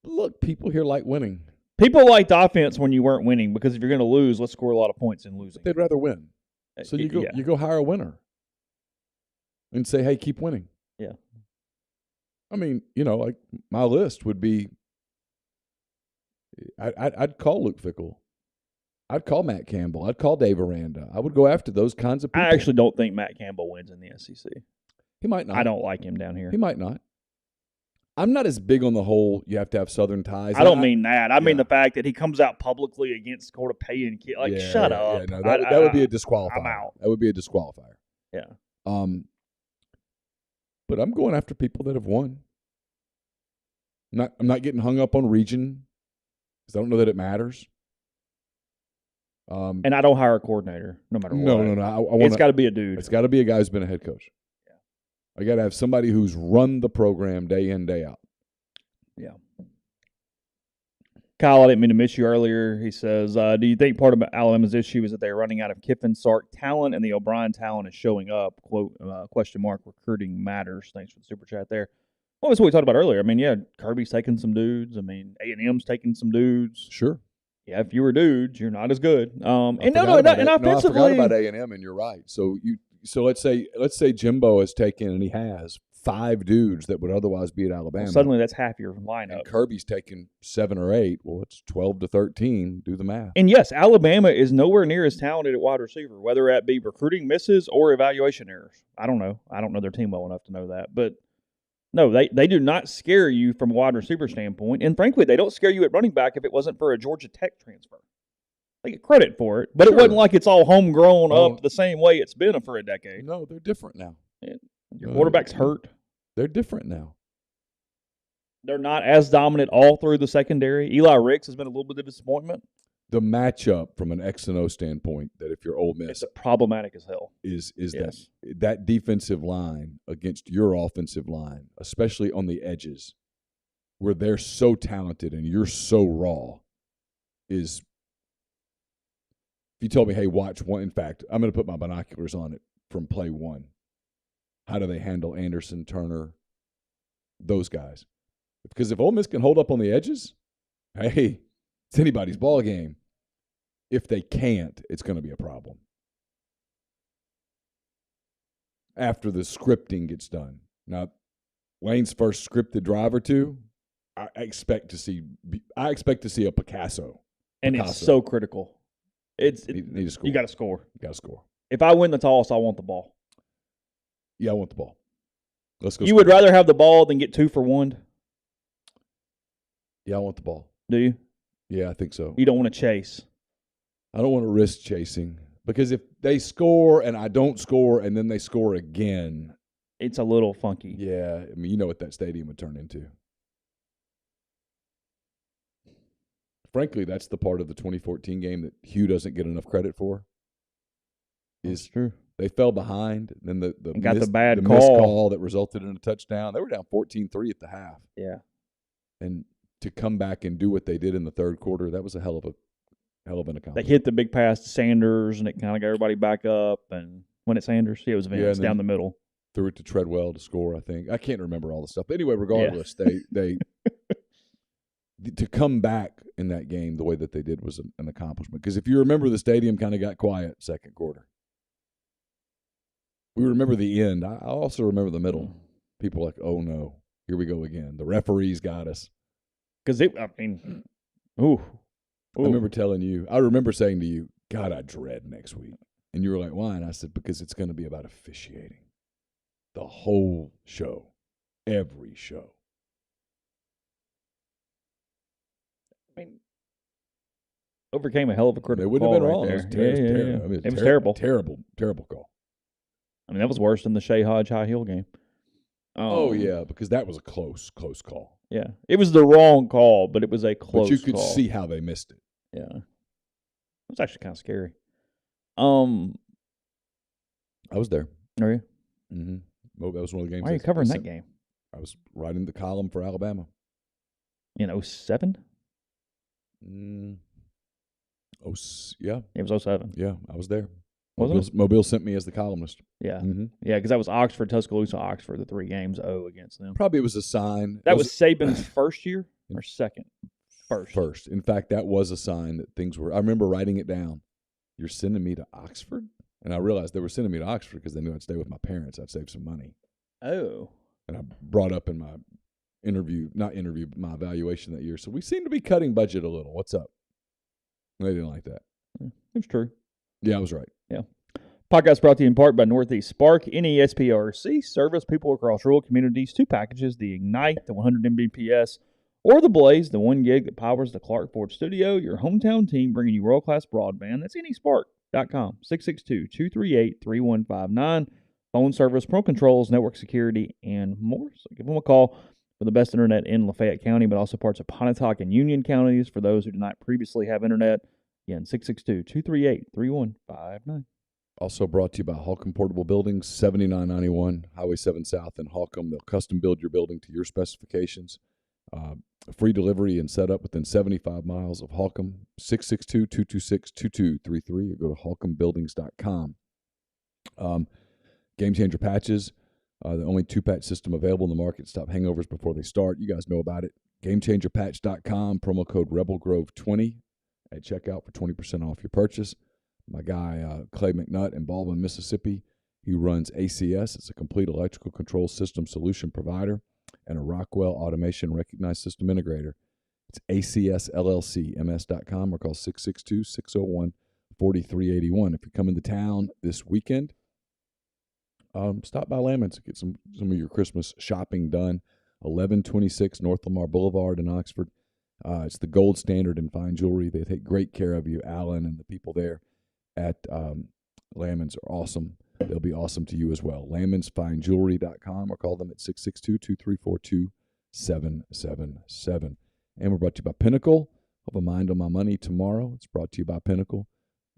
look, people here like winning. People liked offense when you weren't winning because if you're going to lose, let's score a lot of points in losing. They'd rather win. So you go hire a winner and say, hey, keep winning. Yeah. I mean, like my list would be I'd call Luke Fickell. I'd call Matt Campbell. I'd call Dave Aranda. I would go after those kinds of people. I actually don't think Matt Campbell wins in the SEC. He might not. I don't like him down here. He might not. I'm not as big on the whole you have to have Southern ties. I don't mean that. I mean the fact that he comes out publicly against Florida paying kids. Like, shut up. Yeah, no, that would be a disqualifier. I'm out. That would be a disqualifier. Yeah. But I'm going after people that have won. I'm not getting hung up on region because I don't know that it matters. And I don't hire a coordinator, no matter what. No. It's got to be a dude. It's got to be a guy who's been a head coach. I got to have somebody who's run the program day in, day out. Yeah. Kyle, I didn't mean to miss you earlier. He says, do you think part of Alabama's issue is that they're running out of Kiffin, Sark talent and the O'Brien talent is showing up? Quote, question mark, recruiting matters. Thanks for the super chat there. Well, that's what we talked about earlier. I mean, yeah, Kirby's taking some dudes. I mean, A&M's taking some dudes. Sure. Yeah, if you were dudes, you're not as good. And offensively, I forgot about A&M, and you're right. So let's say Jimbo has taken, and he has 5 dudes that would otherwise be at Alabama. Well, suddenly that's half your lineup. And Kirby's taken 7 or 8. Well, it's 12 to 13. Do the math. And yes, Alabama is nowhere near as talented at wide receiver, whether that be recruiting misses or evaluation errors. I don't know. I don't know their team well enough to know that. But no, they do not scare you from a wide receiver standpoint. And frankly, they don't scare you at running back if it wasn't for a Georgia Tech transfer. They get credit for it, but It wasn't like it's all homegrown up the same way it's been for a decade. No, they're different now. Your quarterback's hurt. They're different now. They're not as dominant all through the secondary. Eli Ricks has been a little bit of a disappointment. The matchup from an X and O standpoint, that if you're Ole Miss, it's problematic as hell. Is that defensive line against your offensive line, especially on the edges, where they're so talented and you're so raw, is. If you told me, hey, watch one. In fact, I'm going to put my binoculars on it from play 1. How do they handle Anderson, Turner, those guys? Because if Ole Miss can hold up on the edges, hey, it's anybody's ball game. If they can't, it's going to be a problem. After the scripting gets done. Now, Lane's first scripted drive or two, I expect to see a Picasso. And it's so critical. You need to score. You got to score. You got to score. If I win the toss, I want the ball. Yeah, I want the ball. Let's go. You would rather have the ball than get 2 for 1? Yeah, I want the ball. Do you? Yeah, I think so. You don't want to chase. I don't want to risk chasing because if they score and I don't score and then they score again, it's a little funky. Yeah, I mean, you know what that stadium would turn into. Frankly, that's the part of the 2014 game that Hugh doesn't get enough credit for. That's true. They fell behind, then the missed call that resulted in a touchdown. They were down 14-3 at the half. Yeah. And to come back and do what they did in the third quarter, that was a hell of an accomplishment. They hit the big pass to Sanders, and it kind of got everybody back up. And when it's Sanders, it was Vince down the middle. Threw it to Treadwell to score, I think. I can't remember all the stuff. But anyway, regardless, they to come back in that game the way that they did was an accomplishment. Because if you remember, the stadium kind of got quiet second quarter. We remember the end. I also remember the middle. People were like, oh, no, here we go again. The referees got us. Because I remember saying to you, God, I dread next week. And you were like, why? And I said, because it's going to be about officiating. the whole show, every show. I mean, overcame a hell of a critical They wouldn't have been call wrong. right It was there. I mean, It was terrible. Terrible call. I mean, that was worse than the Shea Hodge high heel game. Yeah, because that was a close call. Yeah, it was the wrong call, but it was a close call. But you could see how they missed it. Yeah, it was actually kind of scary. I was there. Are you? Mm-hmm. Well, that was one of the games. Why are you covering that game? I was writing the column for Alabama. In 07? Yeah. It was 07. Yeah, I was there. Wasn't it? Mobile sent me as the columnist. Yeah. Mm-hmm. Yeah, because that was Oxford, Tuscaloosa, Oxford, the 3 games against them. Probably was a sign. That was Saban's first year or second? First. In fact, that was a sign that things were – I remember writing it down. You're sending me to Oxford? And I realized they were sending me to Oxford because they knew I'd stay with my parents. I'd save some money. Oh. And I brought up in my my evaluation that year. So we seem to be cutting budget a little. What's up? They didn't like that. It was true. Yeah, I was right. Yeah. Podcast brought to you in part by Northeast Spark, NESPRC, service people across rural communities. 2 packages, the Ignite, the 100 Mbps, or the Blaze, the 1 gig that powers the Clark Ford Studio. Your hometown team bringing you world-class broadband. That's nespark.com, 662-238-3159. Phone service, pro controls, network security, and more. So give them a call for the best internet in Lafayette County, but also parts of Pontotoc and Union counties for those who do not previously have internet. Again, 662-238-3159. Also brought to you by Holcomb Portable Buildings, 7991 Highway 7 South in Holcomb. They'll custom build your building to your specifications. Free delivery and setup within 75 miles of Holcomb. 662-226-2233 or go to holcombbuildings.com. Game Changer patches, the only 2-patch system available in the market. Stop hangovers before they start. You guys know about it. GameChangerPatch.com, promo code RebelGrove20 at checkout for 20% off your purchase. My guy, Clay McNutt in Baldwin, Mississippi, he runs ACS. It's a complete electrical control system solution provider and a Rockwell Automation Recognized System Integrator. It's ACSLLCMS.com or call 662-601-4381. If you come into town this weekend, stop by Lamons and get some of your Christmas shopping done. 1126 North Lamar Boulevard in Oxford. It's the gold standard in fine jewelry. They take great care of you. Alan and the people there at Lamons are awesome. They'll be awesome to you as well. LamonsFineJewelry.com or call them at 662-234-2777. And we're brought to you by Pinnacle. I'll have a Mind on My Money tomorrow. It's brought to you by Pinnacle,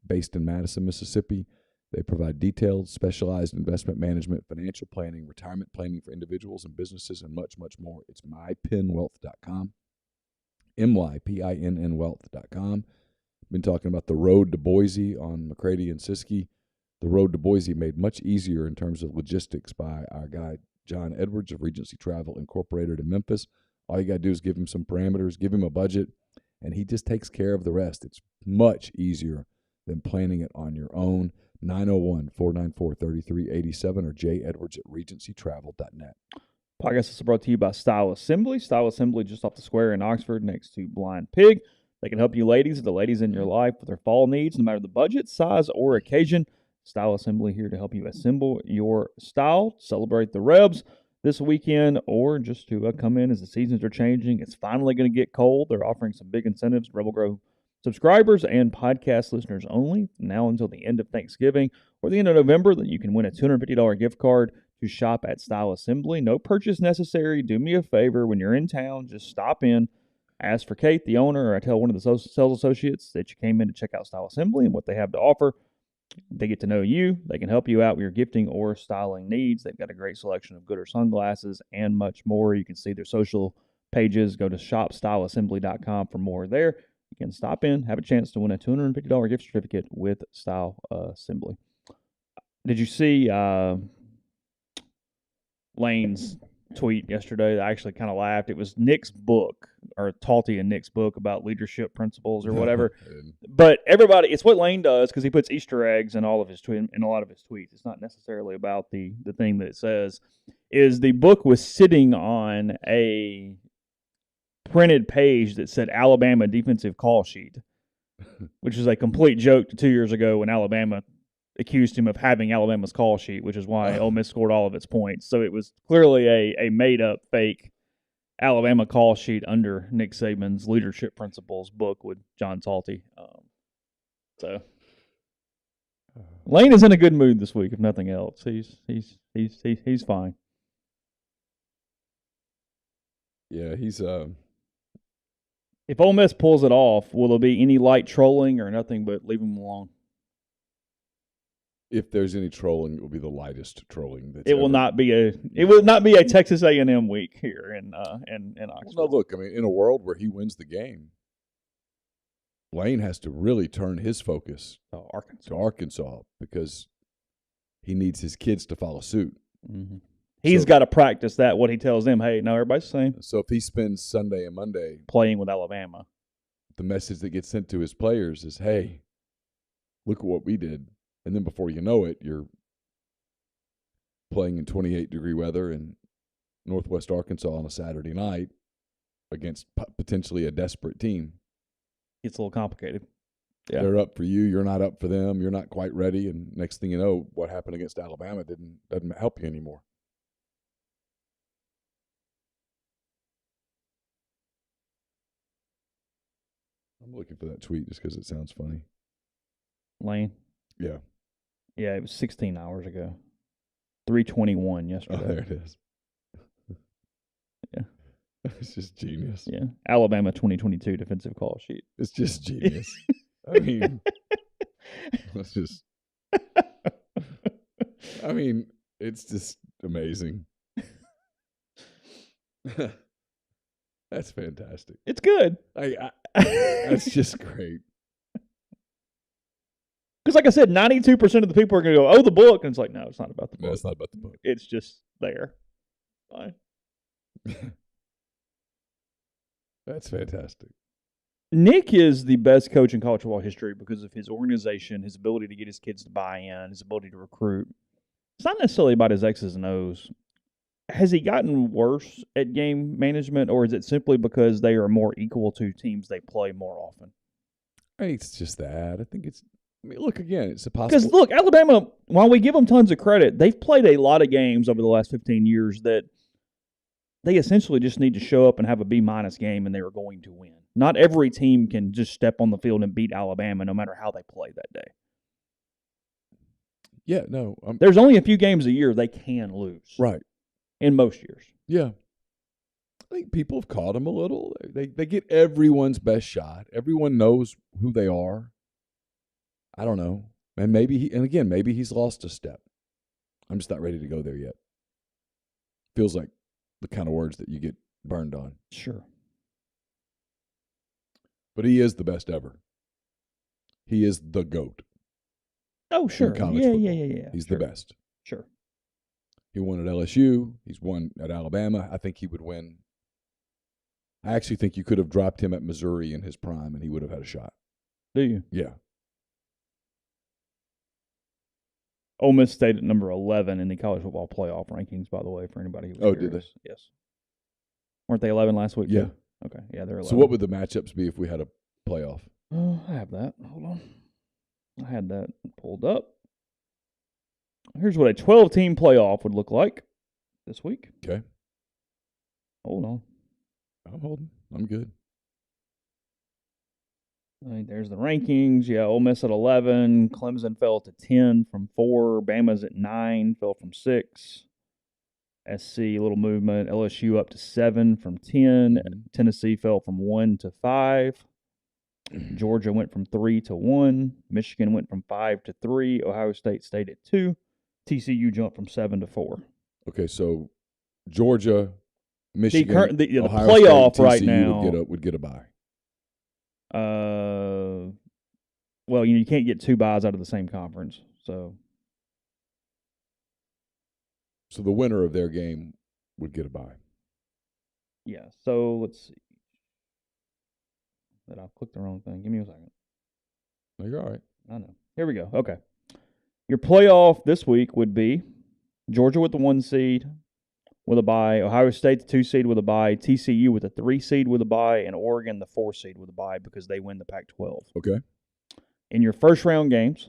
based in Madison, Mississippi. They provide detailed, specialized investment management, financial planning, retirement planning for individuals and businesses, and much, much more. It's mypinwealth.com, MYPINN wealth.com. Been talking about the road to Boise on McCready and Siskey. The road to Boise made much easier in terms of logistics by our guy, John Edwards of Regency Travel Incorporated in Memphis. All you got to do is give him some parameters, give him a budget, and he just takes care of the rest. It's much easier than planning it on your own. 901-494-3387 or jedwards@regencytravel.net. Podcast is brought to you by Style Assembly. Style Assembly just off the square in Oxford next to Blind Pig. They can help you ladies, the ladies in your life, with their fall needs, no matter the budget, size, or occasion. Style Assembly here to help you assemble your style, celebrate the Rebs this weekend, or just to come in as the seasons are changing. It's finally going to get cold. They're offering some big incentives, Rebel Grove subscribers and podcast listeners only, now until the end of Thanksgiving or the end of November. Then you can win a $250 gift card to shop at Style Assembly. No purchase necessary. Do me a favor. When you're in town, just stop in, ask for Kate, the owner, or I tell one of the sales associates that you came in to check out Style Assembly and what they have to offer. They get to know you. They can help you out with your gifting or styling needs. They've got a great selection of Gooder sunglasses and much more. You can see their social pages. Go to shopstyleassembly.com for more there. You can stop in, have a chance to win a $250 gift certificate with Style Assembly. Did you see Lane's tweet yesterday? I actually kind of laughed. It was Nick's book, or Talty and Nick's book about leadership principles or whatever. But everybody, it's what Lane does because he puts Easter eggs in all of his in a lot of his tweets. It's not necessarily about the thing that it says. Is the book was sitting on a printed page that said Alabama defensive call sheet, which is a complete joke to 2 years ago when Alabama accused him of having Alabama's call sheet, which is why Ole Miss scored all of its points. So it was clearly a made-up, fake Alabama call sheet under Nick Saban's leadership principles book with John Talty. So Lane is in a good mood this week, if nothing else. He's fine. Yeah, he's If Ole Miss pulls it off, will there be any light trolling or nothing but leave him alone? If there's any trolling, it will be the lightest trolling. It will not be a Texas A&M week here in Oxford. Well, no, look, I mean, in a world where he wins the game, Lane has to really turn his focus to Arkansas because he needs his kids to follow suit. Mm-hmm. He's got to practice that, what he tells them. Hey, no, everybody's the same. So if he spends Sunday and Monday playing with Alabama, the message that gets sent to his players is, hey, look at what we did. And then before you know it, you're playing in 28-degree weather in Northwest Arkansas on a Saturday night against potentially a desperate team. It's a little complicated. Yeah. They're up for you. You're not up for them. You're not quite ready. And next thing you know, what happened against Alabama doesn't help you anymore. I'm looking for that tweet just because it sounds funny. Lane? Yeah. Yeah, it was 16 hours ago. 3:21 yesterday. Oh, there it is. Yeah. It's just genius. Yeah. Alabama 2022 defensive call sheet. It's just genius. I mean, it's just amazing. That's fantastic. It's good. That's just great. Because like I said, 92% of the people are going to go, oh, the book. And it's like, no, it's not about the book. No, it's not about the book. It's just there. Fine. That's fantastic. Nick is the best coach in college football history because of his organization, his ability to get his kids to buy in, his ability to recruit. It's not necessarily about his X's and O's. Has he gotten worse at game management, or is it simply because they are more equal to teams they play more often? I think it's just that. Look, again, it's a possible. Because, look, Alabama, while we give them tons of credit, they've played a lot of games over the last 15 years that they essentially just need to show up and have a B-minus game, and they are going to win. Not every team can just step on the field and beat Alabama no matter how they play that day. Yeah, no. There's only a few games a year they can lose. Right. In most years. Yeah. I think people have caught them a little. They get everyone's best shot. Everyone knows who they are. I don't know. And maybe he's lost a step. I'm just not ready to go there yet. Feels like the kind of words that you get burned on. Sure. But he is the best ever. He is the GOAT. Oh, sure. Yeah. He's the best. Sure. He won at LSU. He's won at Alabama. I think he would win. I actually think you could have dropped him at Missouri in his prime, and he would have had a shot. Do you? Yeah. Ole Miss stayed at number 11 in the college football playoff rankings, by the way, for anybody who was curious. Did they? Yes. Weren't they 11 last week? Yeah. Too? Okay. Yeah, they're 11. So what would the matchups be if we had a playoff? I have that. Hold on. I had that pulled up. Here's what a 12-team playoff would look like this week. Okay. Hold on. I'm holding. I'm good. All right, there's the rankings. Yeah, Ole Miss at 11. Clemson fell to 10 from 4. Bama's at 9, fell from 6. SC, a little movement. LSU up to 7 from 10. Tennessee fell from 1 to 5. Georgia went from 3 to 1. Michigan went from 5 to 3. Ohio State stayed at 2. TCU jumped from 7 to 4. Okay, so Georgia, Michigan, the Ohio playoff State, right TCU now would get a bye. Well, you can't get 2 byes out of the same conference, so the winner of their game would get a bye. Yeah. So let's see. That I'll click the wrong thing. Give me a second. No, you're all right. I know. Here we go. Okay. Your playoff this week would be Georgia with the 1 seed with a bye, Ohio State the 2 seed with a bye, TCU with a 3 seed with a bye, and Oregon the 4 seed with a bye because they win the Pac-12. Okay. In your first round games,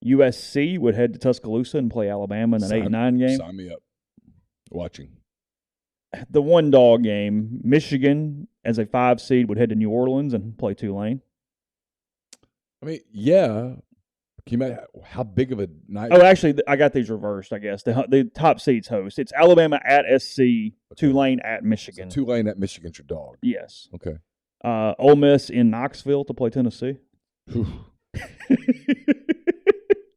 USC would head to Tuscaloosa and play Alabama in an 8-9 game. Sign me up. Watching. The one-dog game, Michigan, as a 5 seed, would head to New Orleans and play Tulane. I mean, yeah. Can you imagine how big of a night? Oh, actually, I got these reversed, I guess. The top seeds host. It's Alabama at SC, Tulane at Michigan. So Tulane at Michigan's your dog. Yes. Okay. Ole Miss in Knoxville to play Tennessee.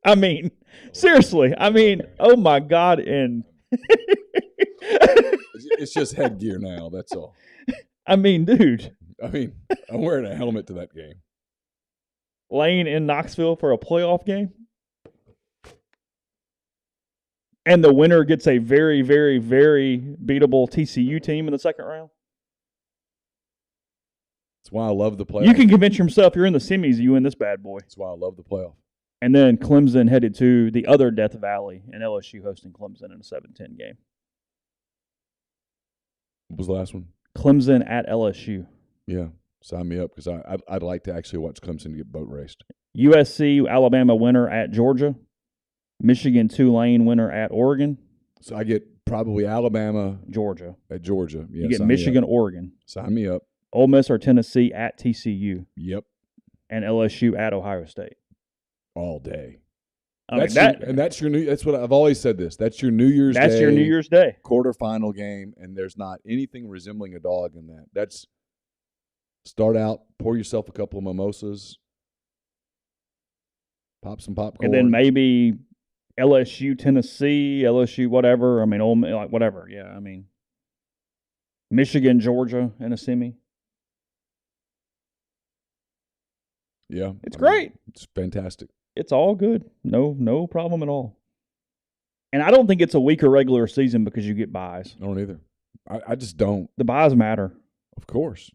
I mean, seriously. I mean, oh, my God. And it's just headgear now. That's all. I mean, dude. I mean, I'm wearing a helmet to that game. Lane in Knoxville for a playoff game. And the winner gets a very, very, very beatable TCU team in the second round. That's why I love the playoff. You can convince yourself you're in the semis, you win this bad boy. That's why I love the playoff. And then Clemson headed to the other Death Valley and LSU hosting Clemson in a 7-10 game. What was the last one? Clemson at LSU. Yeah, sign me up because I'd like to actually watch Clemson get boat raced. USC, Alabama winner at Georgia. Michigan, Tulane winner at Oregon. So I get probably Alabama, Georgia. At Georgia. Yeah, you get Michigan, Oregon. Sign me up. Ole Miss or Tennessee at TCU. Yep. And LSU at Ohio State. All day. That's your new. That's what I've always said. That's your New Year's Day. That's your New Year's Day quarterfinal game, and there's not anything resembling a dog in that. That's start out, pour yourself a couple of mimosas, pop some popcorn, and then maybe LSU, Tennessee, LSU, whatever. I mean, like whatever. Yeah, I mean, Michigan, Georgia in a semi. Yeah, it's great. It's fantastic. It's all good. No problem at all. And I don't think it's a weaker regular season because you get buys. I don't either. I just don't. The buys matter. Of course.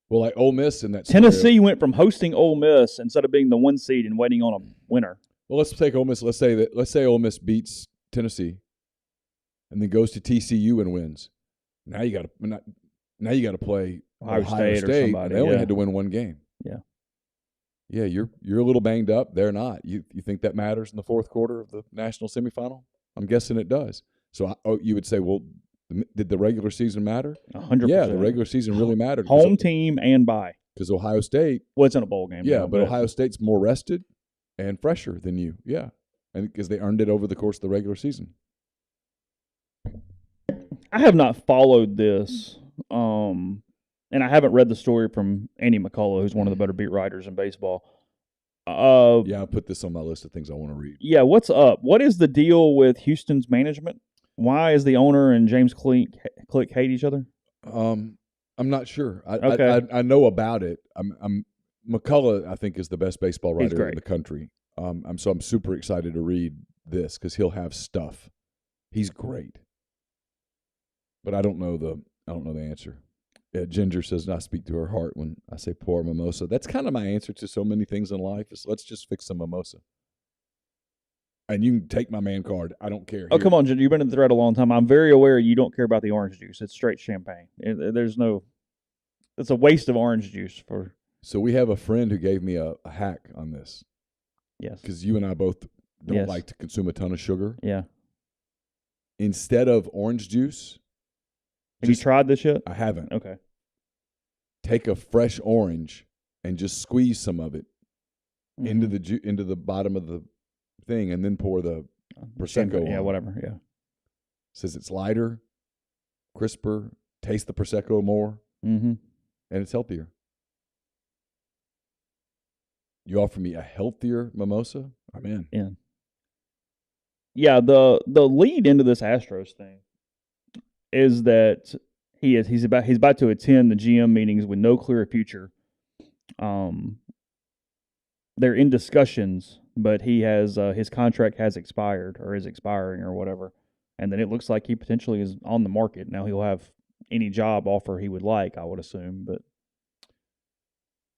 Well, like Ole Miss in that Tennessee scenario, went from hosting Ole Miss instead of being the 1 seed and waiting on a winner. Well, let's take Ole Miss. Let's say Ole Miss beats Tennessee and then goes to TCU and wins. Now you got to play Ohio State or somebody. And they only had to win one game. Yeah. Yeah, you're a little banged up. They're not. You think that matters in the fourth quarter of the national semifinal? I'm guessing it does. So you would say, well, did the regular season matter? 100%. Yeah, the regular season really mattered. Home team and bye. Because Ohio State. Well, it's in a bowl game. Yeah, now, but Ohio State's more rested and fresher than you. Yeah, and because they earned it over the course of the regular season. I have not followed this. And I haven't read the story from Andy McCullough, who's one of the better beat writers in baseball. Yeah, I put this on my list of things I want to read. Yeah, what's up? What is the deal with Houston's management? Why is the owner and James Click hate each other? I'm not sure. Okay. I know about it. McCullough, I think, is the best baseball writer in the country. I'm super excited to read this because he'll have stuff. He's great, but I don't know the answer. Yeah, Ginger says, "I speak to her heart when I say pour a mimosa." That's kind of my answer to so many things in life is let's just fix a mimosa. And you can take my man card. I don't care. Oh, come on, Ginger. You've been in the thread a long time. I'm very aware you don't care about the orange juice. It's straight champagne. It's a waste of orange juice. So we have a friend who gave me a hack on this. Yes. Because you and I both don't like to consume a ton of sugar. Yeah. Instead of orange juice. Have you tried this yet? I haven't. Okay. Take a fresh orange and just squeeze some of it into the bottom of the thing, and then pour the Prosecco on. Yeah, whatever. Yeah. Says it's lighter, crisper, taste the Prosecco more, and it's healthier. You offer me a healthier mimosa? I'm in. Yeah. Yeah, the lead into this Astros thing is that he's about to attend the GM meetings with no clear future. They're in discussions, but he has his contract has expired or is expiring or whatever, and then it looks like he potentially is on the market. Now he'll have any job offer he would like, I would assume, but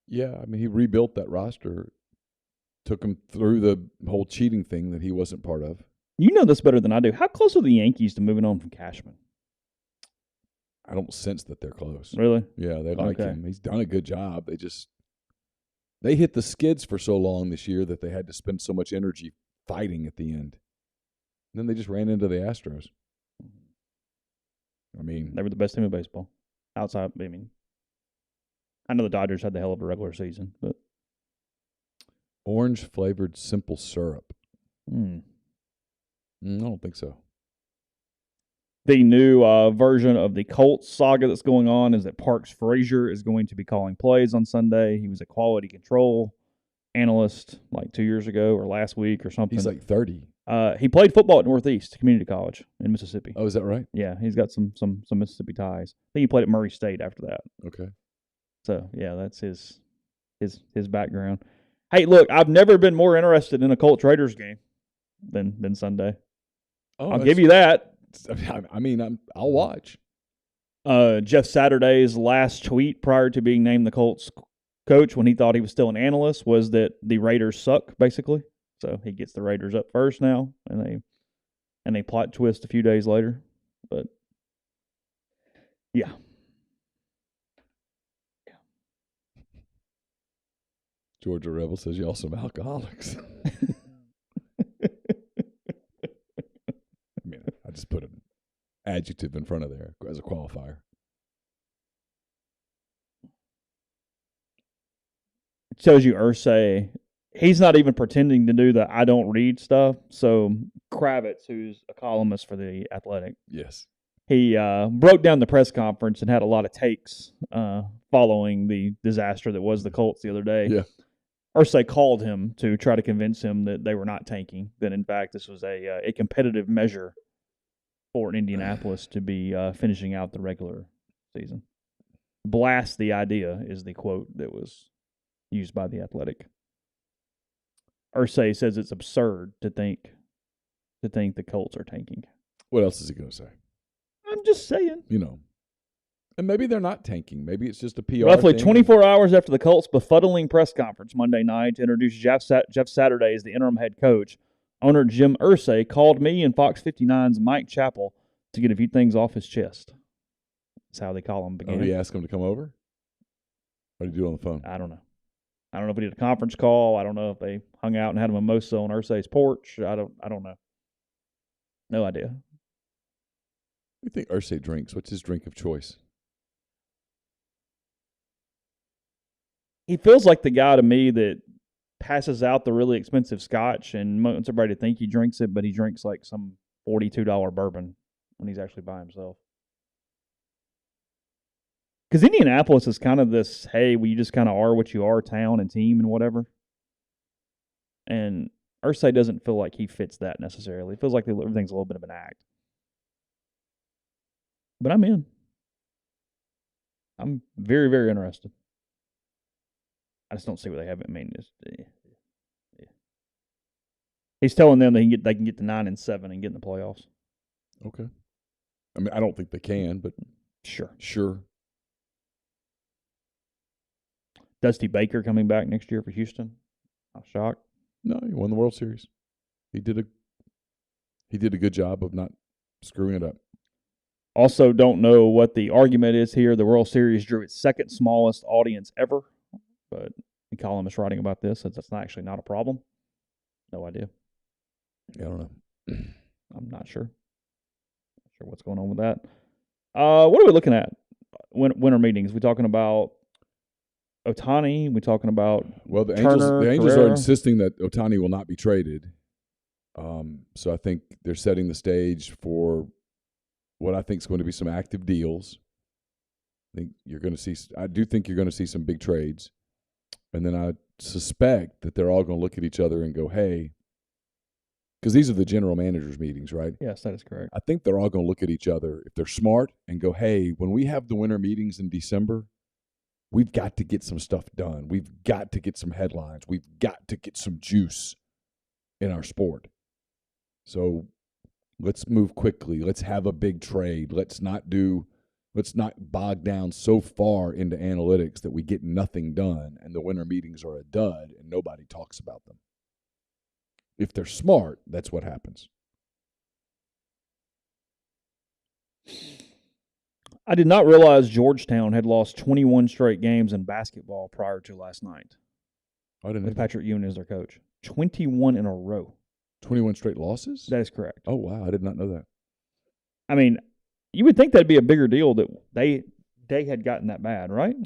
yeah, I mean he rebuilt that roster, took him through the whole cheating thing that he wasn't part of. You know this better than I do. How close are the Yankees to moving on from Cashman? I don't sense that they're close. Really? Yeah, they like him. He's done a good job. They just They hit the skids for so long this year that they had to spend so much energy fighting at the end. And then they just ran into the Astros. I mean, They were the best team in baseball. Outside, I know the Dodgers had the hell of a regular season, but orange-flavored simple syrup. I don't think so. The new version of the Colts saga that's going on is that Parks Frazier is going to be calling plays on Sunday. He was a quality control analyst like 2 years ago or last week or something. He's like 30. He played football at Northeast Community College in Mississippi. Oh, is that right? Yeah, he's got some Mississippi ties. I think he played at Murray State after that. Okay. So yeah, that's his background. Hey, look, I've never been more interested in a Colts Raiders game than Sunday. Oh, I'll give you that. I'll watch. Jeff Saturday's last tweet prior to being named the Colts coach when he thought he was still an analyst was that the Raiders suck, basically. So he gets the Raiders up first now, and they plot twist a few days later. But yeah. Georgia Rebel says y'all some alcoholics. I just put an adjective in front of there as a qualifier. It shows you Irsay. He's not even pretending to do the I don't read stuff. So Kravitz, who's a columnist for The Athletic, yes, he broke down the press conference and had a lot of takes following the disaster that was the Colts the other day. Yeah. Irsay called him to try to convince him that they were not tanking, that in fact this was a competitive measure for Indianapolis to be finishing out the regular season. Blast the idea is the quote that was used by The Athletic. Irsay says it's absurd to think the Colts are tanking. What else is he going to say? I'm just saying. And maybe they're not tanking. Maybe it's just a PR Roughly thing. 24 hours after the Colts' befuddling press conference Monday night to introduce Jeff Saturday as the interim head coach, owner Jim Irsay called me and Fox 59's Mike Chappell to get a few things off his chest. That's how they call him. Did he ask him to come over? Or did he do it on the phone? I don't know. I don't know if he did a conference call. I don't know if they hung out and had a mimosa on Irsay's porch. I don't know. No idea. What do you think Irsay drinks? What's his drink of choice? He feels like the guy to me that passes out the really expensive scotch and wants everybody to think he drinks it, but he drinks like some $42 bourbon when he's actually by himself. Because Indianapolis is kind of this, hey, you just kind of are what you are, town and team and whatever. And Irsay doesn't feel like he fits that necessarily. It feels like everything's a little bit of an act. But I'm in. I'm very, very interested. I just don't see what they have. He's telling them they can get to 9-7 and get in the playoffs. Okay. I don't think they can, but sure. Dusty Baker coming back next year for Houston. I'm shocked. No, he won the World Series. He did a good job of not screwing it up. Also, don't know what the argument is here. The World Series drew its second smallest audience ever, but the columnist writing about this says that's actually not a problem. No idea. I don't know. I'm not sure. Not sure what's going on with that. What are we looking at? Winter meetings. We talking about Ohtani? We talking about the Turner, Angels Carrera? are insisting that Ohtani will not be traded. So I think they're setting the stage for what I think is going to be some active deals. I do think you're going to see some big trades. And then I suspect that they're all going to look at each other and go, hey, because these are the general managers meetings, right? Yes, that is correct. I think they're all going to look at each other, if they're smart, and go, hey, when we have the winter meetings in December, we've got to get some stuff done. We've got to get some headlines. We've got to get some juice in our sport. So let's move quickly. Let's have a big trade. Let's not bog down so far into analytics that we get nothing done and the winter meetings are a dud and nobody talks about them. If they're smart, that's what happens. I did not realize Georgetown had lost 21 straight games in basketball prior to last night. I didn't know with that. Patrick Ewing as their coach. 21 in a row. 21 straight losses? That is correct. Oh, wow. I did not know that. I mean, you would think that'd be a bigger deal that they had gotten that bad, right?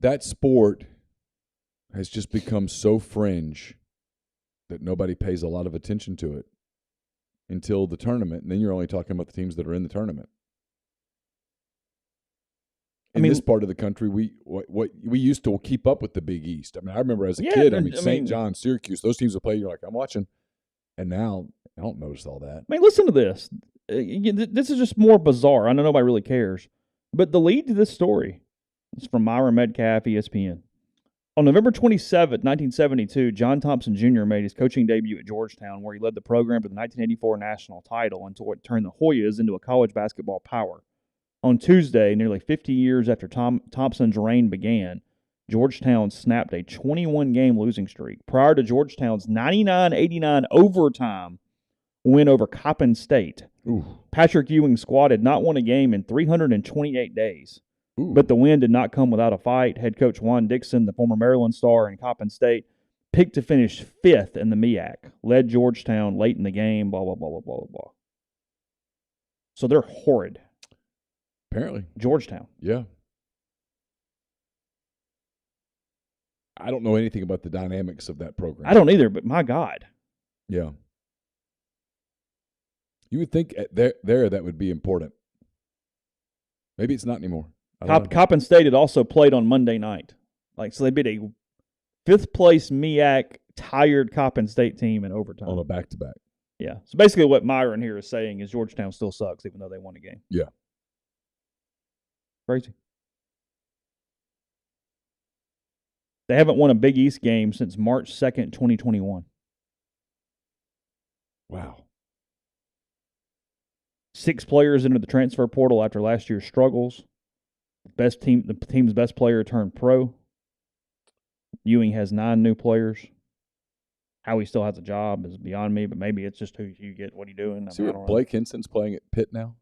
That sport has just become so fringe that nobody pays a lot of attention to it until the tournament, and then you're only talking about the teams that are in the tournament. In this part of the country, we used to keep up with the Big East. I mean, I remember as a kid, St. John, Syracuse, those teams would play. You're like, I'm watching, and now I don't notice all that. I mean, listen to this. This is just more bizarre. I know nobody really cares, but the lead to this story is from Myra Metcalf, ESPN. On November 27, 1972, John Thompson Jr. made his coaching debut at Georgetown, where he led the program to the 1984 national title and to turn the Hoyas into a college basketball power. On Tuesday, nearly 50 years after Thompson's reign began, Georgetown snapped a 21-game losing streak prior to Georgetown's 99-89 overtime win over Coppin State. Ooh. Patrick Ewing's squad had not won a game in 328 days. Ooh. But the win did not come without a fight. Head coach Juan Dixon, the former Maryland star in Coppin State, picked to finish 5th in the MEAC, led Georgetown late in the game, blah, blah, blah, blah, blah, blah. So they're horrid. Apparently. Georgetown. Yeah. I don't know anything about the dynamics of that program. I don't either, but my God. Yeah. You would think there that would be important. Maybe it's not anymore. Coppin State had also played on Monday night. So they beat a 5th place MEAC tired Coppin State team in overtime. On a back-to-back. Yeah. So basically what Myron here is saying is Georgetown still sucks even though they won a game. Yeah. Crazy. They haven't won a Big East game since March 2nd, 2021. Wow. 6 players entered the transfer portal after last year's struggles. The team's best player turned pro. Ewing has 9 new players. How he still has a job is beyond me, but maybe it's just who you get, what are you doing? See what Blake Henson's playing at Pitt now?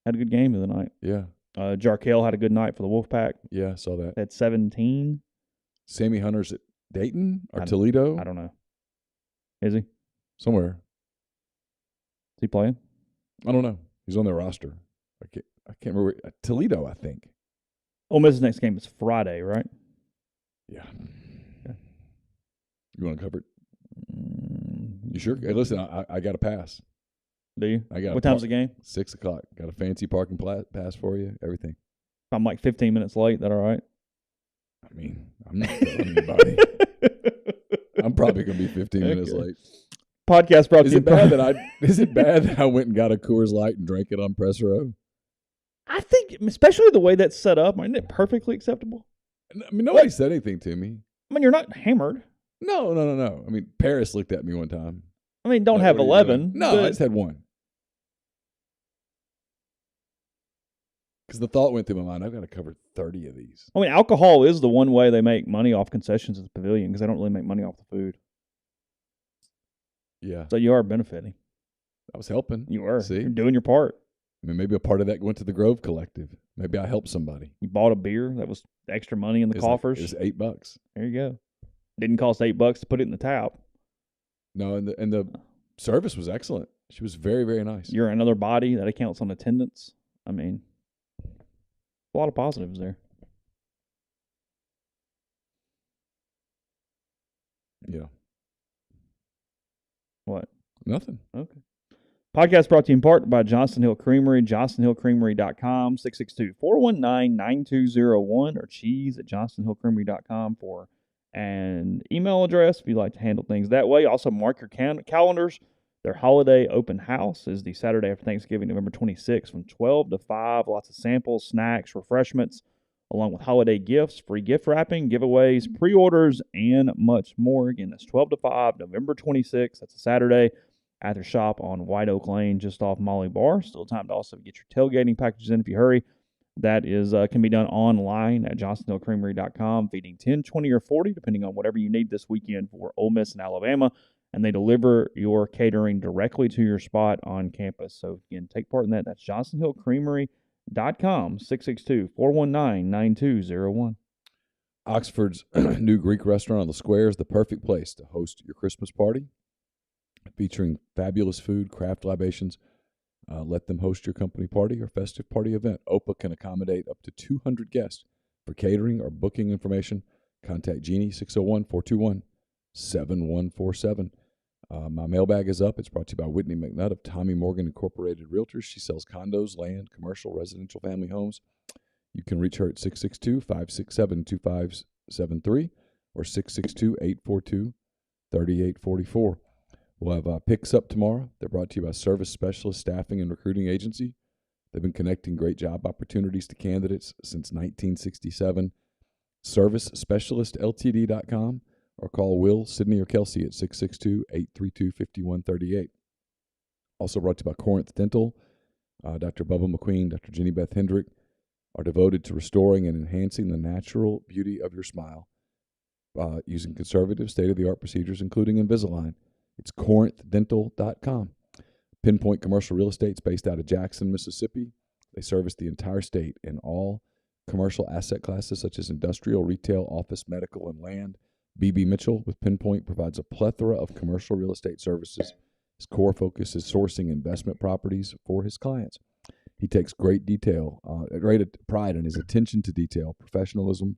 Had a good game the other night. Yeah. Jarkel had a good night for the Wolfpack. Yeah, I saw that. Had 17. Sammy Hunter's at Dayton or Toledo? I don't know. Is he? Somewhere. Is he playing? I don't know. He's on their roster. I can't remember. Toledo, I think. Ole Miss's next game is Friday, right? Yeah. Okay. You want to cover it? You sure? Hey, listen, I got a pass. Do you? I got. What time's the game? 6 o'clock. Got a fancy parking pass for you. Everything. If I'm like 15 minutes late, that all right? I mean, I'm not telling anybody. I'm probably going to be 15 minutes late. Podcast brought to you. Is it bad that I went and got a Coors Light and drank it on press row? I think, especially the way that's set up, isn't it perfectly acceptable? I mean, nobody said anything to me. I mean, you're not hammered. No. I mean, Paris looked at me one time. I mean, don't have 11. No, I just had one. Because the thought went through my mind, I've got to cover 30 of these. I mean, alcohol is the one way they make money off concessions at the pavilion because they don't really make money off the food. Yeah. So you are benefiting. I was helping. You were. See? You're doing your part. I mean, maybe a part of that went to the Grove Collective. Maybe I helped somebody. You bought a beer. That was extra money in the coffers. It was $8. There you go. Didn't cost $8 to put it in the tap. No, and the service was excellent. She was very, very nice. You're another body that accounts on attendance. I mean, a lot of positives there. Yeah. What? Nothing. Okay. Podcast brought to you in part by Johnston Hill Creamery, johnstonhillcreamery.com, 662-419-9201, or cheese at johnstonhillcreamery.com for an email address if you'd like to handle things that way. Also, mark your calendars. Their holiday open house is the Saturday after Thanksgiving, November 26th, from 12 to 5. Lots of samples, snacks, refreshments, along with holiday gifts, free gift wrapping, giveaways, pre-orders, and much more. Again, that's 12 to 5, November 26th. That's a Saturday at their shop on White Oak Lane, just off Molly Bar. Still time to also get your tailgating packages in if you hurry. That is can be done online at johnstonhillcreamery.com, feeding 10, 20, or 40, depending on whatever you need this weekend for Ole Miss and Alabama. And they deliver your catering directly to your spot on campus. So, again, take part in that. That's johnstonhillcreamery.com, 662-419-9201. Oxford's new Greek restaurant on the square is the perfect place to host your Christmas party, featuring fabulous food, craft libations. Let them host your company party or festive party event. OPA can accommodate up to 200 guests. For catering or booking information, contact Jeannie 601-421-7147. My mailbag is up. It's brought to you by Whitney McNutt of Tommy Morgan Incorporated Realtors. She sells condos, land, commercial, residential, family homes. You can reach her at 662-567-2573 or 662-842-3844. We'll have picks up tomorrow. They're brought to you by Service Specialist Staffing and Recruiting Agency. They've been connecting great job opportunities to candidates since 1967. ServiceSpecialistLTD.com or call Will, Sydney, or Kelsey at 662-832-5138. Also brought to you by Corinth Dental. Dr. Bubba McQueen, Dr. Jenny Beth Hendrick are devoted to restoring and enhancing the natural beauty of your smile using conservative, state-of-the-art procedures, including Invisalign. It's CorinthDental.com. Pinpoint Commercial Real Estate is based out of Jackson, Mississippi. They service the entire state in all commercial asset classes such as industrial, retail, office, medical, and land. B.B. Mitchell with Pinpoint provides a plethora of commercial real estate services. His core focus is sourcing investment properties for his clients. He takes great pride in his attention to detail, professionalism,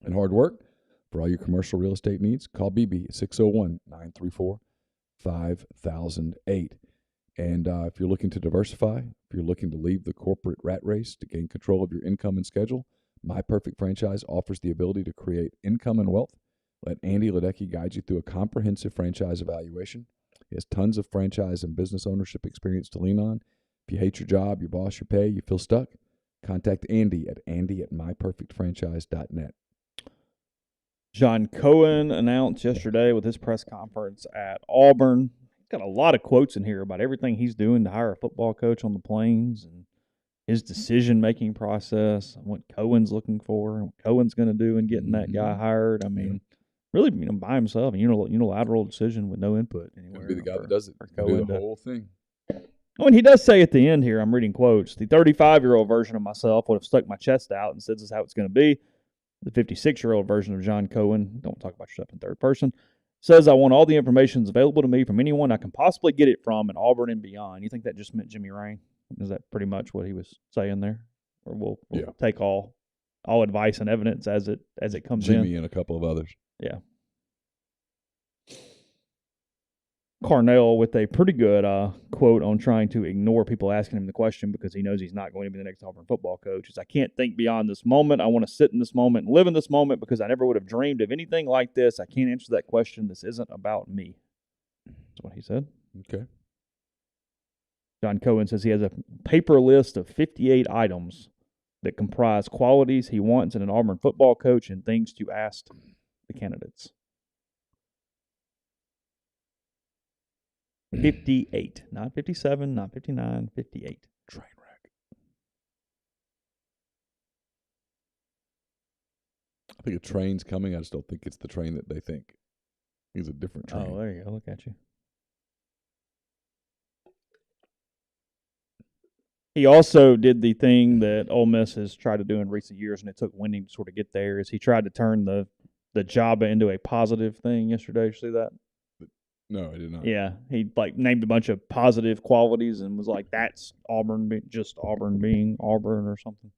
and hard work. For all your commercial real estate needs, call BB at 601-934-5008. And if you're looking to diversify, if you're looking to leave the corporate rat race to gain control of your income and schedule, My Perfect Franchise offers the ability to create income and wealth. Let Andy Ledecky guide you through a comprehensive franchise evaluation. He has tons of franchise and business ownership experience to lean on. If you hate your job, your boss, your pay, you feel stuck, contact Andy at myperfectfranchise.net. John Cohen announced yesterday with his press conference at Auburn. He's got a lot of quotes in here about everything he's doing to hire a football coach on the Plains and his decision-making process and what Cohen's looking for and what Cohen's going to do in getting that guy hired. I mean, really, by himself, a unilateral decision with no input anywhere. Be the guy that does it. Do the whole thing. Oh, and he does say at the end here, I'm reading quotes, the 35-year-old version of myself would have stuck my chest out and said this is how it's going to be. The 56-year-old version of John Cohen, don't talk about yourself in third person, says I want all the information available to me from anyone I can possibly get it from in Auburn and beyond. You think that just meant Jimmy Rain? Is that pretty much what he was saying there? Or we'll take all advice and evidence as it comes in? Jimmy and a couple of others. Yeah. Carnell with a pretty good quote on trying to ignore people asking him the question because he knows he's not going to be the next Auburn football coach. Is I can't think beyond this moment. I want to sit in this moment and live in this moment because I never would have dreamed of anything like this. I can't answer that question. This isn't about me. That's what he said. Okay. John Cohen says he has a paper list of 58 items that comprise qualities he wants in an Auburn football coach and things to ask the candidates. 58, not 57, not 59, 58. Train wreck. I think a train's coming. I just don't think it's the train that they think. It's a different train. Oh, there you go. Look at you. He also did the thing that Ole Miss has tried to do in recent years, and it took winning to sort of get there, is he tried to turn the Jabba into a positive thing yesterday. Did you see that? No, I did not. Yeah, he named a bunch of positive qualities and was like, "That's Auburn, just Auburn being Auburn or something."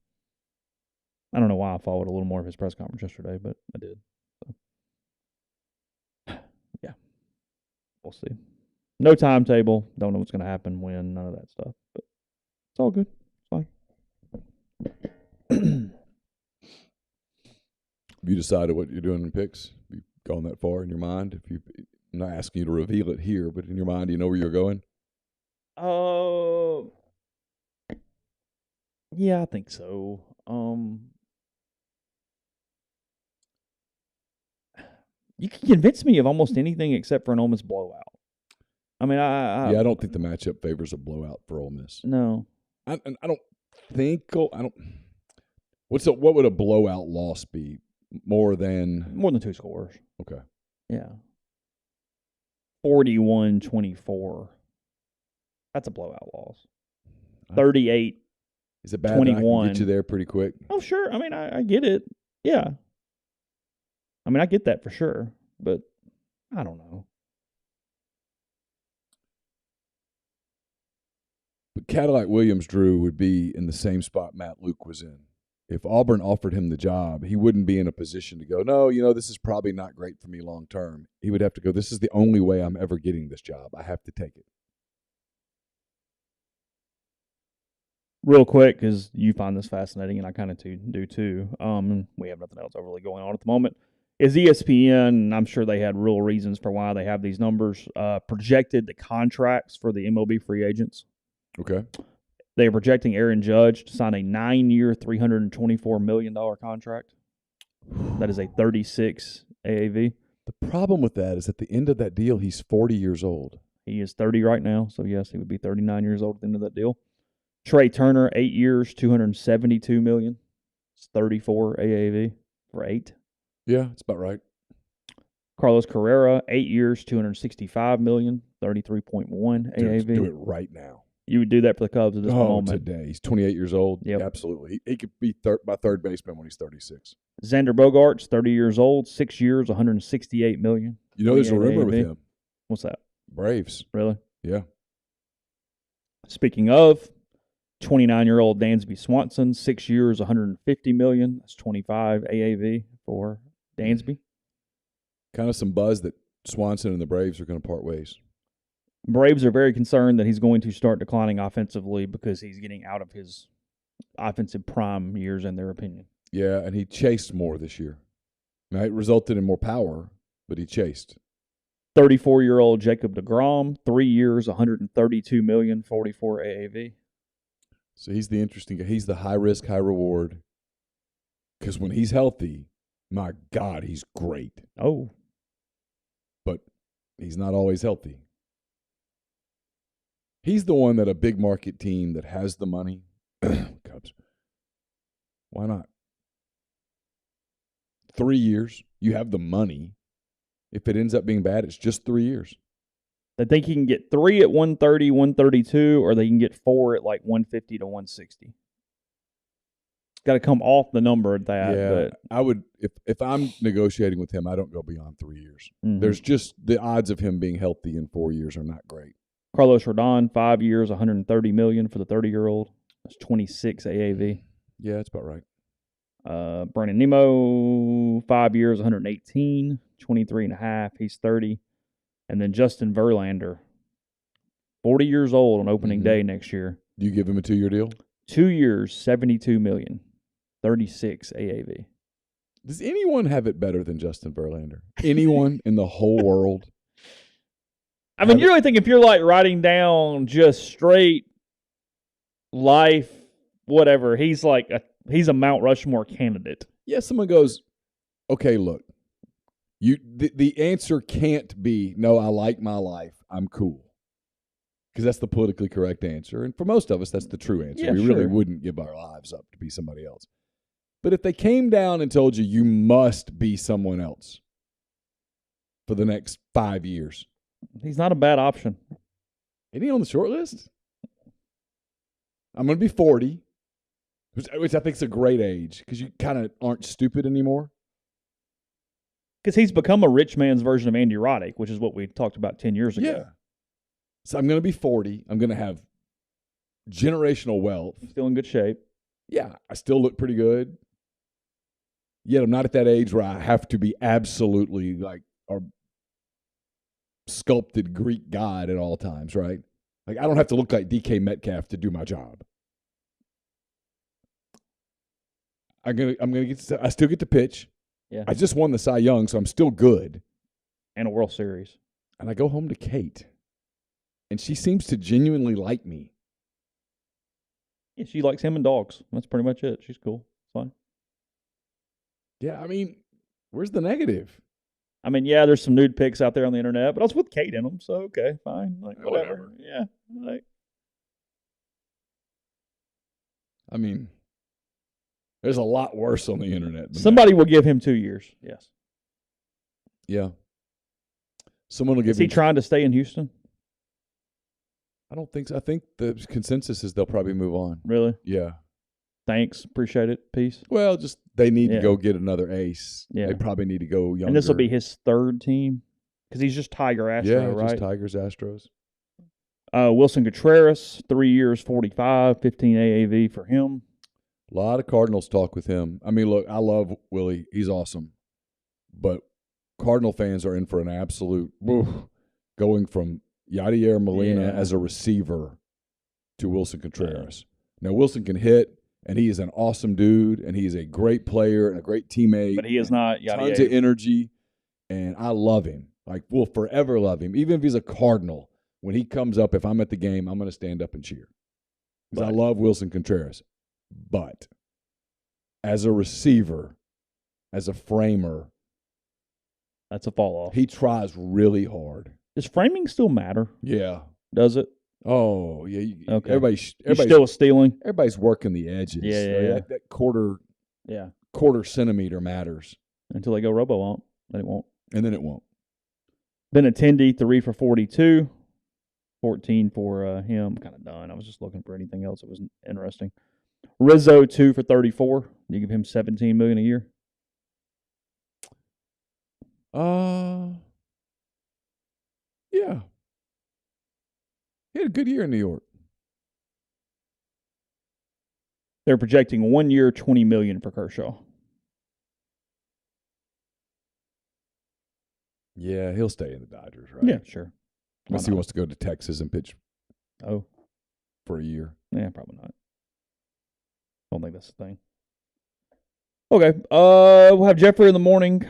I don't know why I followed a little more of his press conference yesterday, but I did. So, yeah, we'll see. No timetable. Don't know what's going to happen when. None of that stuff, but it's all good. It's fine. Have you decided what you're doing in picks? Have you gone that far in your mind? I'm not asking you to reveal it here, but in your mind, do you know where you're going? Yeah, I think so. You can convince me of almost anything except for an Ole Miss blowout. I mean, I don't think the matchup favors a blowout for Ole Miss. No, I don't think. What would a blowout loss be? More than 2 scores. Okay. Yeah. 41-24. That's a blowout loss. 38. Is it bad 21. that I can get you there pretty quick? Oh, sure. I mean, I get it. Yeah. I mean, I get that for sure, but I don't know. But Cadillac Williams Drew would be in the same spot Matt Luke was in. If Auburn offered him the job, he wouldn't be in a position to go, no, this is probably not great for me long term. He would have to go, this is the only way I'm ever getting this job. I have to take it. Real quick, because you find this fascinating, and I kind of do too. We have nothing else overly going on at the moment. Is ESPN, and I'm sure they had real reasons for why they have these numbers, projected the contracts for the MLB free agents. Okay. They are projecting Aaron Judge to sign a 9-year, $324 million contract. That is a 36 AAV. The problem with that is at the end of that deal, he's 40 years old. He is 30 right now, so yes, he would be 39 years old at the end of that deal. Trey Turner, 8 years, $272 million. It's 34 AAV for 8. Yeah, that's about right. Carlos Carrera, 8 years, $265 million, 33.1 AAV. Do it right now. You would do that for the Cubs at this moment. Today. He's 28 years old. Yep. Yeah, absolutely. He could be my third baseman when he's 36. Xander Bogaerts, 30 years old, 6 years, $168 million. There's a rumor with him. What's that? Braves. Really? Yeah. Speaking of, 29-year-old Dansby Swanson, 6 years, $150 million. That's 25 AAV for Dansby. Kind of some buzz that Swanson and the Braves are going to part ways. Braves are very concerned that he's going to start declining offensively because he's getting out of his offensive prime years, in their opinion. Yeah, and he chased more this year. Now, it resulted in more power, but he chased. 34-year-old Jacob deGrom, 3 years, $132 million, 44 AAV. So he's the interesting guy. He's the high risk, high reward. Because when he's healthy, my God, he's great. Oh. But he's not always healthy. He's the one that a big market team that has the money, Cubs, why not? 3 years, you have the money. If it ends up being bad, it's just 3 years. They think he can get 3 at 130, 132, or they can get 4 at like 150 to 160. Got to come off the number at that. Yeah, but I would, if I'm negotiating with him, I don't go beyond 3 years. Mm-hmm. There's just the odds of him being healthy in 4 years are not great. Carlos Rodon, 5 years, $130 million for the 30-year-old. That's 26 AAV. Yeah, that's about right. Brandon Nemo, 5 years, 118, 23.5. He's 30. And then Justin Verlander, 40 years old on opening day next year. Do you give him a 2-year deal? 2 years, $72 million, 36 AAV. Does anyone have it better than Justin Verlander? Anyone in the whole world? I mean, you really think if you're like writing down just straight life, whatever, he's a Mount Rushmore candidate. Yeah, someone goes, okay, look, the answer can't be, no, I like my life, I'm cool. Because that's the politically correct answer. And for most of us, that's the true answer. Yeah, we really wouldn't give our lives up to be somebody else. But if they came down and told you, you must be someone else for the next 5 years. He's not a bad option. Isn't he on the short list? I'm going to be 40, which I think is a great age because you kind of aren't stupid anymore. Because he's become a rich man's version of Andy Roddick, which is what we talked about 10 years ago. Yeah. So I'm going to be 40. I'm going to have generational wealth. Still in good shape. Yeah, I still look pretty good. Yet I'm not at that age where I have to be absolutely like a sculpted Greek god at all times, right? Like I don't have to look like DK Metcalf to do my job. I still get to pitch. Yeah. I just won the Cy Young, so I'm still good. And a World Series. And I go home to Kate. And she seems to genuinely like me. Yeah, she likes him and dogs. That's pretty much it. She's cool. It's fine. Yeah, I mean, where's the negative? I mean, yeah, there's some nude pics out there on the internet, but I was with Kate in them, so okay, fine. Like, whatever. Yeah. Like, I mean, there's a lot worse on the internet. Somebody will give him 2 years. Yes. Yeah. Someone will give Is he trying to stay in Houston? I don't think so. I think the consensus is they'll probably move on. Really? Yeah. thanks, appreciate it, peace. Well, just they need Yeah. to go get another ace. Yeah. They probably need to go younger. And this will be his third team because he's just Tiger Astro, right? just Tigers, Astros. Wilson Contreras, 3 years, 45, 15 AAV for him. A lot of Cardinals talk with him. I mean, look, I love Willie. He's awesome. But Cardinal fans are in for an absolute going from Yadier Molina as a receiver to Wilson Contreras. Now, Wilson can hit, and he is an awesome dude, and he is a great player and a great teammate. But he is not Yadier. Tons of energy, and I love him. Like, we'll forever love him. Even if he's a Cardinal, when he comes up, if I'm at the game, I'm going to stand up and cheer. Because I love Wilson Contreras. But as a receiver, as a framer, that's a fall off. he tries really hard. Does framing still matter? Yeah. Does it? Oh, yeah. Okay. Everybody's still stealing? Everybody's working the edges. Yeah. That quarter centimeter matters. Until they go robo-ump, then it won't. And then it won't. Benintendi, 3 for 42. 14 for him. Kind of done. I was just looking for anything else that was interesting. Rizzo, 2 for 34. You give him $17 million a year? Yeah. He had a good year in New York. They're projecting 1 year, $20 million for Kershaw. Yeah, he'll stay in the Dodgers, right? Yeah, sure. Unless he wants to go to Texas and pitch for a year. Yeah, probably not. Don't think that's the thing. Okay. We'll have Jeffrey in the morning.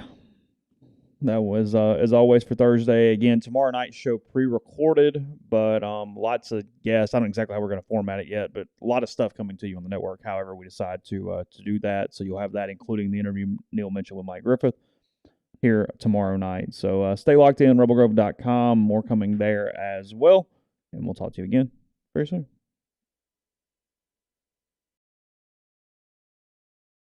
That was, as always, for Thursday. Again, tomorrow night's show pre-recorded, but lots of guests. I don't know exactly how we're going to format it yet, but a lot of stuff coming to you on the network, however we decide to do that. So you'll have that, including the interview Neal mentioned with Mike Griffith, here tomorrow night. So stay locked in, rebelgrove.com. More coming there as well. And we'll talk to you again very soon.